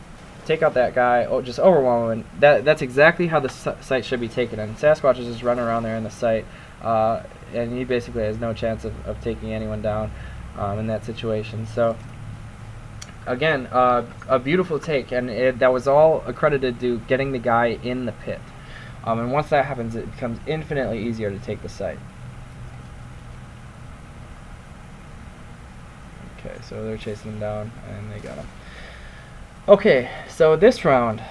take out that guy, just overwhelm him. That's exactly how the site should be taken. And Sasquatch is just running around there in the site, and he basically has no chance of taking anyone down in that situation. So again, a beautiful take, and that was all accredited to getting the guy in the pit. And once that happens, it becomes infinitely easier to take the site. Okay, so they're chasing him down, and they got him. Okay, so this round,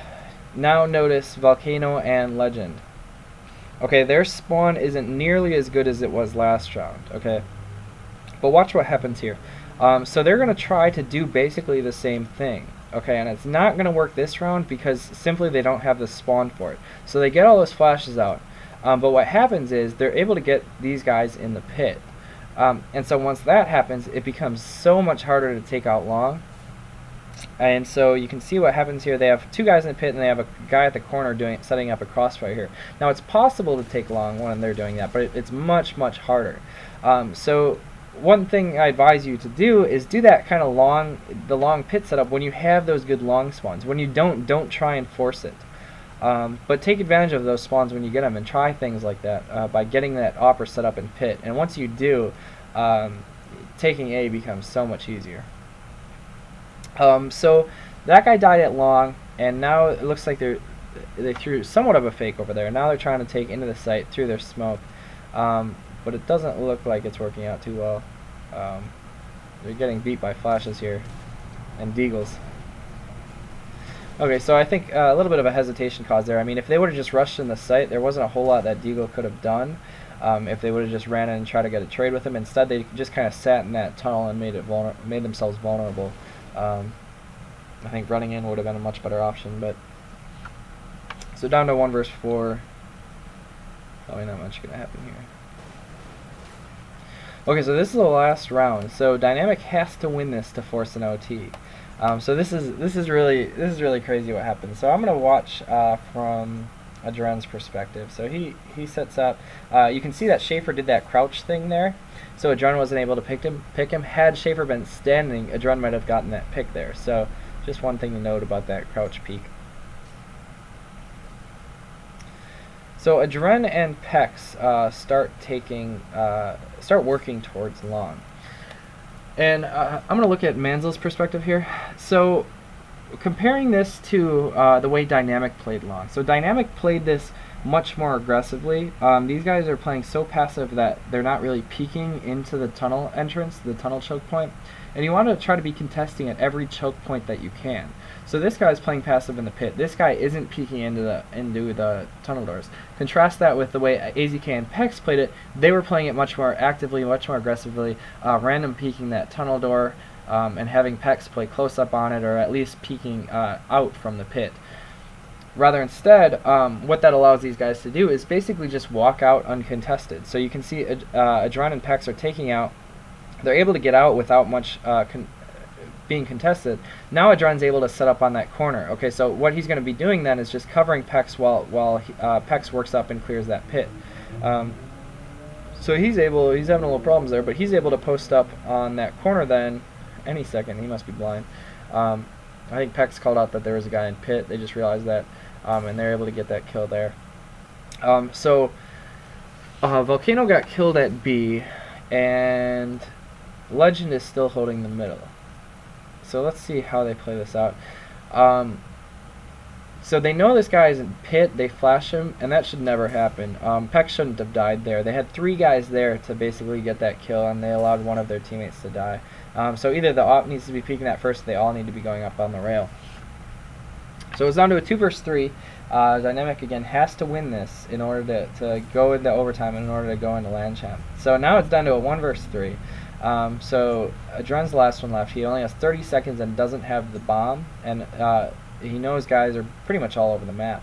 now notice Volcano and Legend. Okay, their spawn isn't nearly as good as it was last round, okay? But watch what happens here. So they're going to try to do basically the same thing, okay? And it's not going to work this round because simply they don't have the spawn for it. So they get all those flashes out. But what happens is they're able to get these guys in the pit. And so once that happens, it becomes so much harder to take out long. And so you can see what happens here. They have two guys in the pit, and they have a guy at the corner setting up a crossfire here. Now it's possible to take long when they're doing that, but it's much, much harder. So one thing I advise you to do is do that kind of long pit setup when you have those good long spawns. When you don't try and force it. But take advantage of those spawns when you get them, and try things like that by getting that opera set up in pit. And once you do, taking A becomes so much easier. So that guy died at long, and now it looks like they threw somewhat of a fake over there. Now they're trying to take into the site through their smoke, but it doesn't look like it's working out too well. They're getting beat by flashes here and deagles. Okay, so I think a little bit of a hesitation caused there. I mean, if they would have just rushed in the site, there wasn't a whole lot that deagle could have done. If they would have just ran in and tried to get a trade with him. Instead, they just kind of sat in that tunnel and made themselves vulnerable. I think running in would have been a much better option. But so down to 1 versus 4. Probably not much going to happen here. Okay, so this is the last round. So Dynamic has to win this to force an OT. So this is really crazy what happens. So I'm gonna watch from Adren's perspective. So he sets up. You can see that Schaefer did that crouch thing there. So Adren wasn't able to pick him. Had Schaefer been standing, Adren might have gotten that pick there. So just one thing to note about that crouch peek. So Adren and Pex start working towards long. And I'm going to look at MANSL's perspective here. So comparing this to the way Dynamic played long. So Dynamic played this much more aggressively. These guys are playing so passive that they're not really peeking into the tunnel entrance, the tunnel choke point. And you want to try to be contesting at every choke point that you can. So this guy is playing passive in the pit. This guy isn't peeking into the tunnel doors. Contrast that with the way AZK and Pex played it. They were playing it much more actively, much more aggressively, random peeking that tunnel door, and having Pex play close up on it, or at least peeking out from the pit. Rather instead, what that allows these guys to do is basically just walk out uncontested. So you can see Adren and Pex are taking out. They're able to get out without much being contested. Now Adren's able to set up on that corner. Okay, so what he's going to be doing then is just covering Pex while Pex works up and clears that pit. So he's having a little problems there, but he's able to post up on that corner then any second. He must be blind. I think Pex called out that there was a guy in pit. They just realized that, and they're able to get that kill there. So Volcano got killed at B, and Legend is still holding the middle. So let's see how they play this out. So they know this guy is in pit, they flash him, and that should never happen. Pex shouldn't have died there. They had 3 guys there to basically get that kill, and they allowed one of their teammates to die. So either the op needs to be peeking that first, or they all need to be going up on the rail. So it's down to a 2 versus 3. Dynamic again has to win this in order to go into overtime and in order to go into land champ. So now it's down to a 1 versus 3. So Adren's the last one left. He only has 30 seconds and doesn't have the bomb, and he knows guys are pretty much all over the map.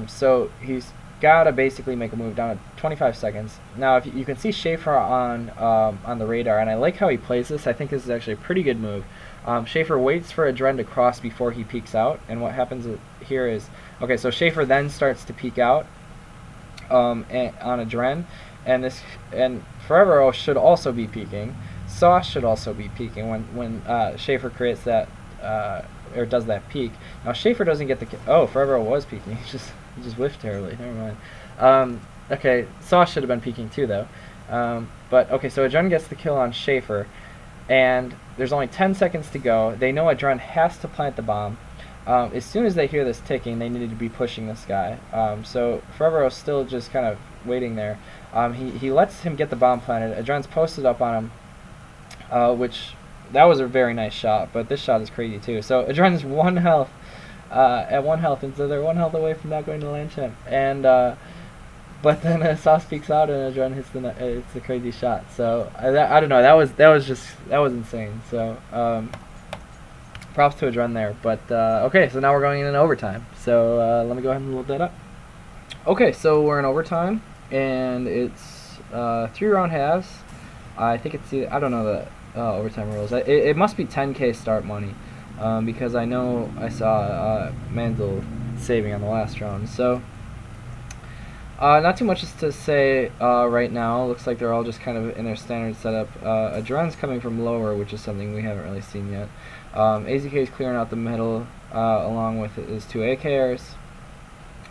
So he's got to basically make a move down to 25 seconds. Now, if you can see Schaefer on the radar, and I like how he plays this. I think this is actually a pretty good move. Schaefer waits for Adren to cross before he peeks out, and what happens here is, okay, so Schaefer then starts to peek out on Adren, and Forever should also be peeking. Sauce should also be peeking when Schaefer creates that or does that peek. Now Schaefer doesn't get the Forever was peeking. He just whiffed terribly. Never mind. Okay, Sauce should have been peeking too though. But okay, so Adren gets the kill on Schaefer, and there's only 10 seconds to go. They know Adren has to plant the bomb. As soon as they hear this ticking, they needed to be pushing this guy. So Forever is still just kind of waiting there. He lets him get the bomb planted. Adren's posted up on him, which that was a very nice shot, but this shot is crazy too. So Adren's 1 health at 1 health, and so they're 1 health away from not going to land champ. And but then Sauce peeks out and Adren hits the crazy shot. So I don't know. That was insane. So props to Adren there. But okay, so now we're going in overtime. So let me go ahead and load that up. Okay, so we're in overtime, and it's 3 round halves. I think it's I don't know the overtime rules. It must be 10K start money. because I know I saw MANSL saving on the last round. So not too much to say right now. Looks like they're all just kind of in their standard setup. A Juan's coming from lower, which is something we haven't really seen yet. AZK is clearing out the middle along with his 2 AKers.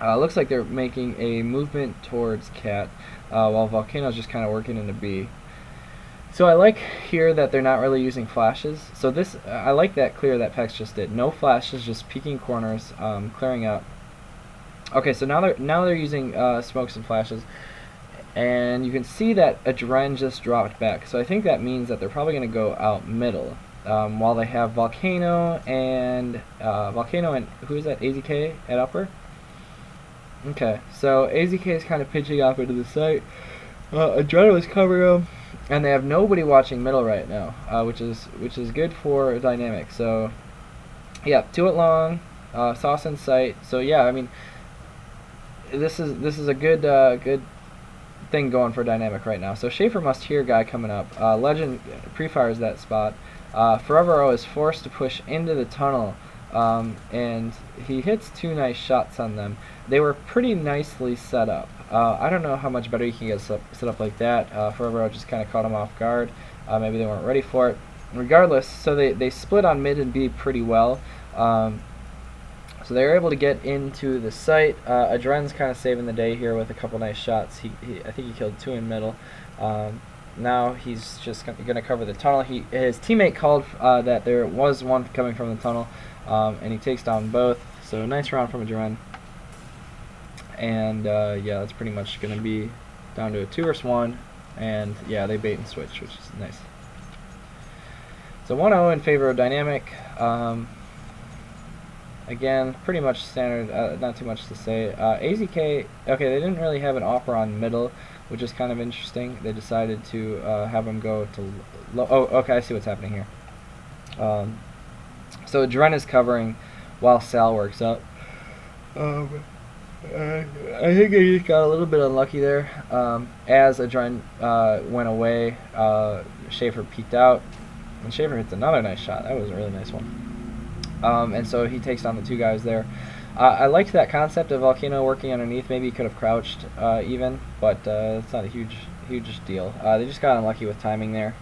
Looks like they're making a movement towards Cat, while Volcano's just kind of working into B. So I like here that they're not really using flashes. So this, I like that clear that Pex just did. No flashes, just peeking corners, clearing up. Okay, so now they're using smokes and flashes, and you can see that Adren just dropped back. So I think that means that they're probably going to go out middle, while they have Volcano and who is that? AZK at upper. Okay, so AZK is kind of pitching off into the site. Adren was covering them, and they have nobody watching middle right now, which is good for dynamic. So yeah, 2 it long, sauce in sight. So yeah, I mean, this is a good thing going for dynamic right now. So Schaefer must hear guy coming up. Legend pre-fires that spot. Forever O is forced to push into the tunnel, and he hits 2 nice shots on them. They were pretty nicely set up. I don't know how much better you can get set up like that. Forever O just kind of caught him off guard. Maybe they weren't ready for it. Regardless, so they split on mid and B pretty well. So they were able to get into the site. Adren's kind of saving the day here with a couple nice shots. I think he killed 2 in middle. Now he's just going to cover the tunnel. His teammate called that there was one coming from the tunnel, and he takes down both. So nice round from Adren. And yeah, that's pretty much going to be down to a 2 versus 1. And yeah, they bait and switch, which is nice. So 1-0 in favor of dynamic. Again, pretty much standard, not too much to say. AZK, okay, they didn't really have an offer on middle, which is kind of interesting. They decided to have him go to low. Oh, okay, I see what's happening here. So Adren is covering while Sal works up. I think they just got a little bit unlucky there. As Adren went away, Schaefer peeked out, and Schaefer hits another nice shot. That was a really nice one. And so he takes down the 2 guys there. I liked that concept of Volcano working underneath. Maybe he could have crouched even, but it's not a huge deal. They just got unlucky with timing there.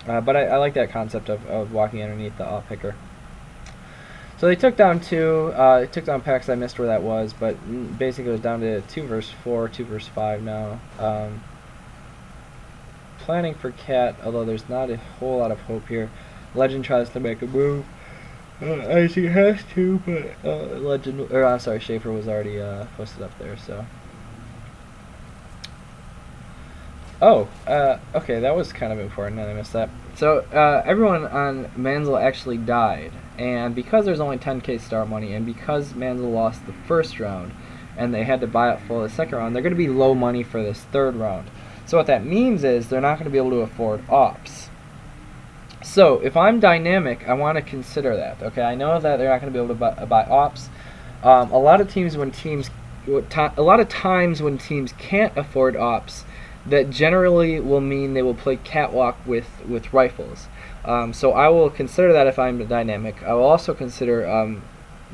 But I like that concept of walking underneath the off picker. So they took down 2. They took down Pax. I missed where that was, but basically it was down to 2 versus 4, 2 versus 5 now. Planning for Cat, although there's not a whole lot of hope here. Legend tries to make a move. As he has to, but I'm sorry, Schaefer was already posted up there. So, okay, that was kind of important, and I missed that. So everyone on MANSL actually died, and because there's only 10k start money, and because MANSL lost the first round, and they had to buy it full the second round, they're going to be low money for this third round. So what that means is they're not going to be able to afford ops. So if I'm dynamic, I want to consider that. Okay, I know that they're not going to be able to buy ops. A lot of times when teams can't afford ops, that generally will mean they will play catwalk with rifles. So I will consider that if I'm dynamic. I will also consider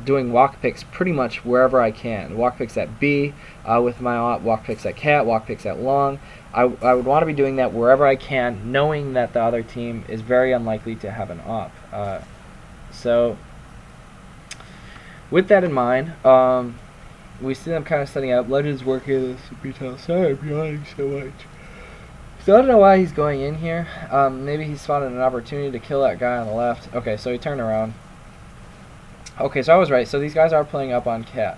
doing walk picks pretty much wherever I can. Walk picks at B with my op, walk picks at cat, walk picks at long. I would want to be doing that wherever I can, knowing that the other team is very unlikely to have an op. So with that in mind, we see them kind of setting up. Legends working this retail. Sorry, I'm yawning so much. So I don't know why he's going in here. Maybe he's found an opportunity to kill that guy on the left. Okay, so he turned around. Okay, so I was right. So these guys are playing up on cat.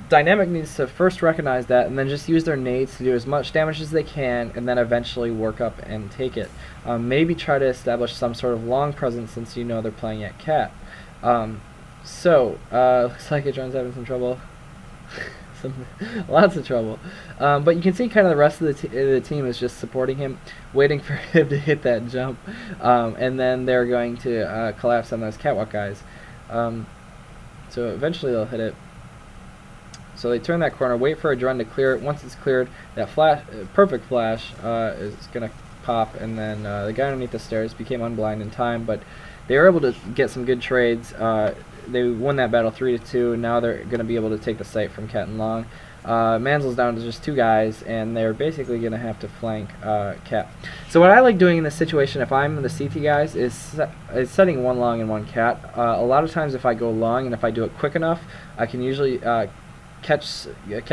Dynamic needs to first recognize that and then just use their nades to do as much damage as they can and then eventually work up and take it. Maybe try to establish some sort of long presence since you know they're playing at cat. Looks like Adren's having some trouble. Lots of trouble. But you can see kind of the rest of the team is just supporting him, waiting for him to hit that jump. And then they're going to collapse on those catwalk guys. So eventually they'll hit it. So they turn that corner, wait for Adren to clear it. Once it's cleared, that perfect flash is going to pop, and then the guy underneath the stairs became unblind in time, but they were able to get some good trades. They won that battle 3-2. Now they're going to be able to take the site from Cat and Long. MANSL's down to just 2 guys, and they're basically going to have to flank Cat. So what I like doing in this situation, if I'm the CT guys, is setting 1 Long and 1 Cat. A lot of times if I go long and if I do it quick enough, I can usually catch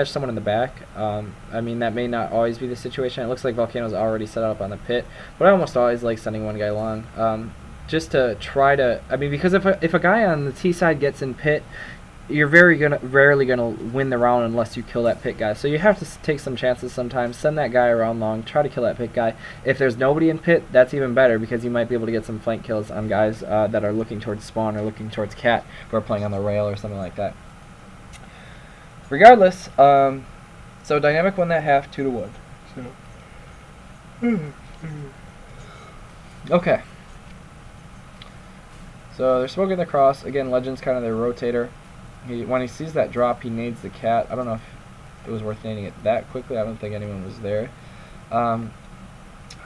someone in the back. I mean, that may not always be the situation. It looks like Volcano's already set up on the pit, but I almost always like sending 1 guy long. Just to try to, I mean, because if a guy on the T side gets in pit, you're rarely gonna win the round unless you kill that pit guy. So you have to take some chances sometimes. Send that guy around long. Try to kill that pit guy. If there's nobody in pit, that's even better because you might be able to get some flank kills on guys that are looking towards spawn or looking towards Cat who are playing on the rail or something like that. Regardless, so Dynamic won that half 2-1. So. Okay. So they're smoking the cross. Again, Legend's kind of their rotator. When he sees that drop, he nades the Cat. I don't know if it was worth nading it that quickly. I don't think anyone was there.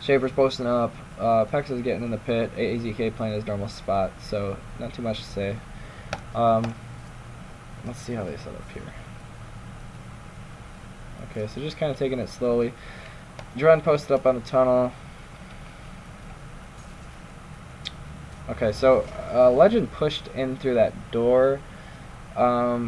Schaefer's posting up. Pex is getting in the pit. AZK playing his normal spot, so not too much to say. Let's see how they set up here. Okay, so just kind of taking it slowly. Juan posted up on the tunnel. Okay, so Legend pushed in through that door. That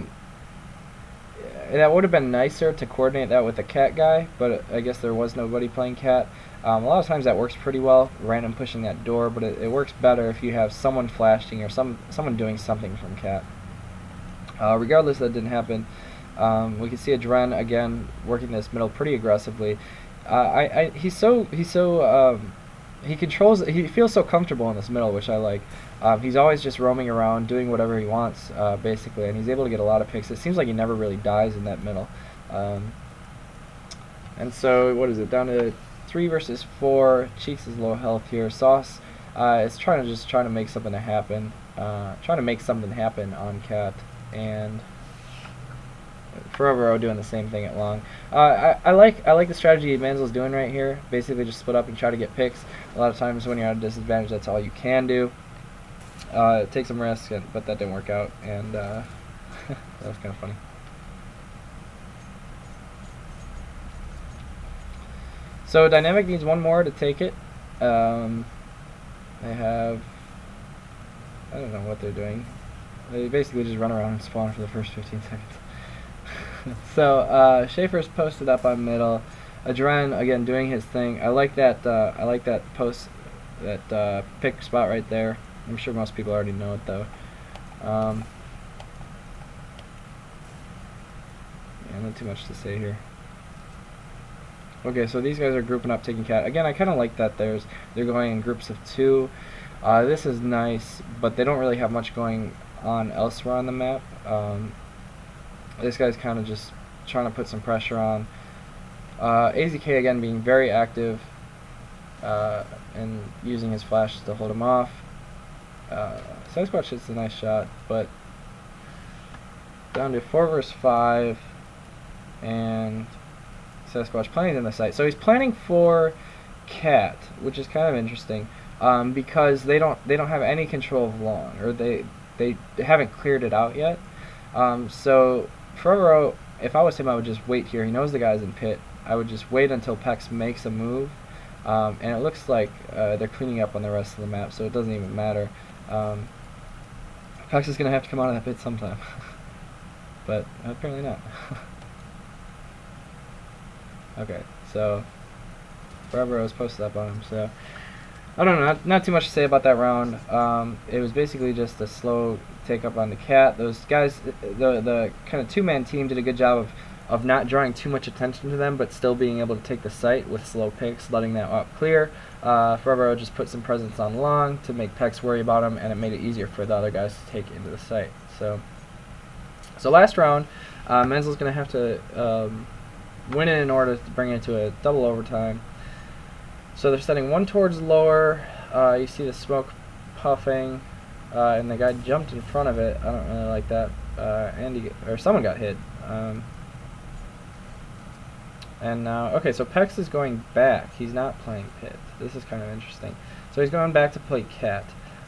would have been nicer to coordinate that with the Cat guy, but I guess there was nobody playing Cat. A lot of times that works pretty well, random pushing that door, but it works better if you have someone flashing or someone doing something from Cat. Regardless, that didn't happen. We can see a Dren again working this middle pretty aggressively. He feels so comfortable in this middle, which I like. He's always just roaming around, doing whatever he wants, basically, and he's able to get a lot of picks. It seems like he never really dies in that middle. And so, what is it? Down to 3 versus 4. Cheeks is low health here. Sauce is trying to make something happen. Trying to make something happen on Cat, and Forever doing the same thing at long. I like the strategy MANSL's doing right here. Basically, just split up and try to get picks. A lot of times when you're at a disadvantage, that's all you can do. Take some risks, but that didn't work out, and that was kind of funny. So Dynamic needs 1 more to take it. They have, I don't know what they're doing. They basically just run around and spawn for the first 15 seconds. So Schaefer's posted up on middle. Adren again doing his thing. I like that post, that pick spot right there. I'm sure most people already know it though. Yeah, not too much to say here. Okay, so these guys are grouping up, taking Cat. Again, I kind of like that they're going in groups of 2. This is nice, but they don't really have much going on elsewhere on the map. This guy's kind of just trying to put some pressure on. AZK again being very active and using his flash to hold him off. Sasquatch hits a nice shot, but down to 4 versus 5, and Sasquatch planning in the site. So he's planning for Cat, which is kind of interesting because they don't have any control of long, or they haven't cleared it out yet. So Forever, if I was him, I would just wait here. He knows the guy's in pit. I would just wait until Pex makes a move, and it looks like they're cleaning up on the rest of the map, so it doesn't even matter. Pex is going to have to come out of that pit sometime, but apparently not. Okay, so Forever was posted up on him, so I don't know, not too much to say about that round. It was basically just a slow take up on the Cat. Those guys, the kind of 2-man team did a good job of not drawing too much attention to them, but still being able to take the site with slow picks, letting that up clear. Forever just put some presence on long to make Pex worry about him, and it made it easier for the other guys to take into the site. So last round, MANSL's going to have to win it in order to bring it to a double overtime. So they're setting 1 towards lower. You see the smoke puffing, and the guy jumped in front of it. I don't really like that. Someone got hit. And now, okay, so Pex is going back. He's not playing pit. This is kind of interesting. So he's going back to play Cat.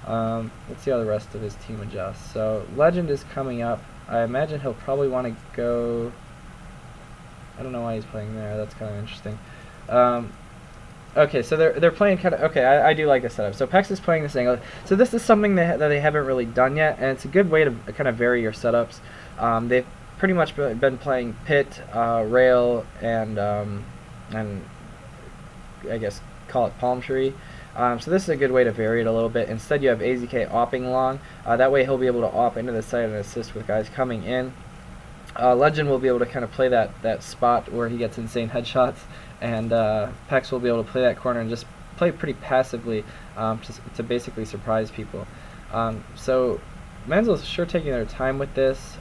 Let's see how the rest of his team adjusts. So Legend is coming up. I imagine he'll probably want to go. I don't know why he's playing there. That's kind of interesting. Okay, so they're playing kind of. Okay, I do like this setup. So Pex is playing this angle. So this is something that they haven't really done yet, and it's a good way to kind of vary your setups. They've pretty much been playing pit, rail, and I guess call it palm tree. So this is a good way to vary it a little bit. Instead, you have AZK opping long. That way, he'll be able to op into the side and assist with guys coming in. Legend will be able to kind of play that spot where he gets insane headshots, and Pex will be able to play that corner and just play pretty passively to basically surprise people. So MANSL is sure taking their time with this.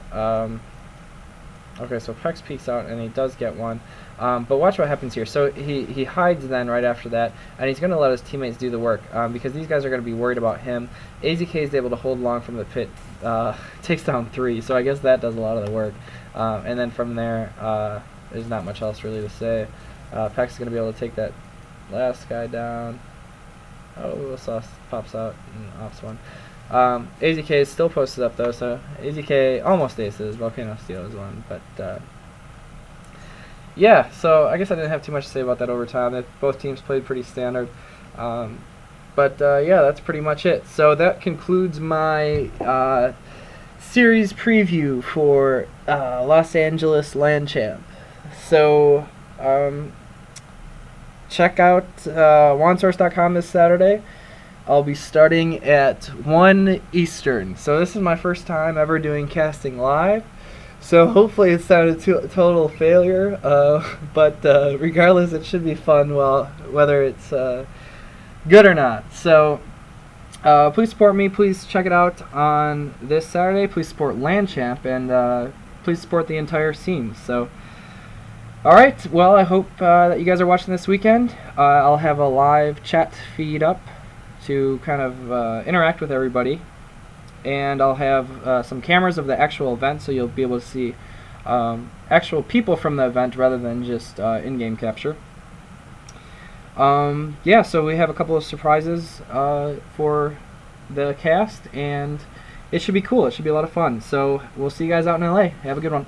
Okay, so Pex peeks out and he does get one. But watch what happens here. So he hides then right after that, and he's going to let his teammates do the work because these guys are going to be worried about him. AZK is able to hold long from the pit, takes down 3, so I guess that does a lot of the work. And then from there, there's not much else really to say. Pex is going to be able to take that last guy down. Oh, Sauce pops out and ops one. AZK is still posted up though, so AZK almost aces. Volcano Steel is one, but yeah. So I guess I didn't have too much to say about that overtime. Both teams played pretty standard, but yeah, that's pretty much it. So that concludes my series preview for Los Angeles Land Champ. So check out JuanSource.com this Saturday. I'll be starting at 1 Eastern. So this is my first time ever doing casting live. So hopefully it's not a total failure. But regardless, it should be fun, whether it's good or not. So please support me. Please check it out on this Saturday. Please support Land Champ, and please support the entire scene. So, all right. Well, I hope that you guys are watching this weekend. I'll have a live chat feed up to kind of interact with everybody, and I'll have some cameras of the actual event, so you'll be able to see actual people from the event rather than just in-game capture. Yeah, so we have a couple of surprises for the cast, and it should be cool. It should be a lot of fun. So we'll see you guys out in LA. Have a good one.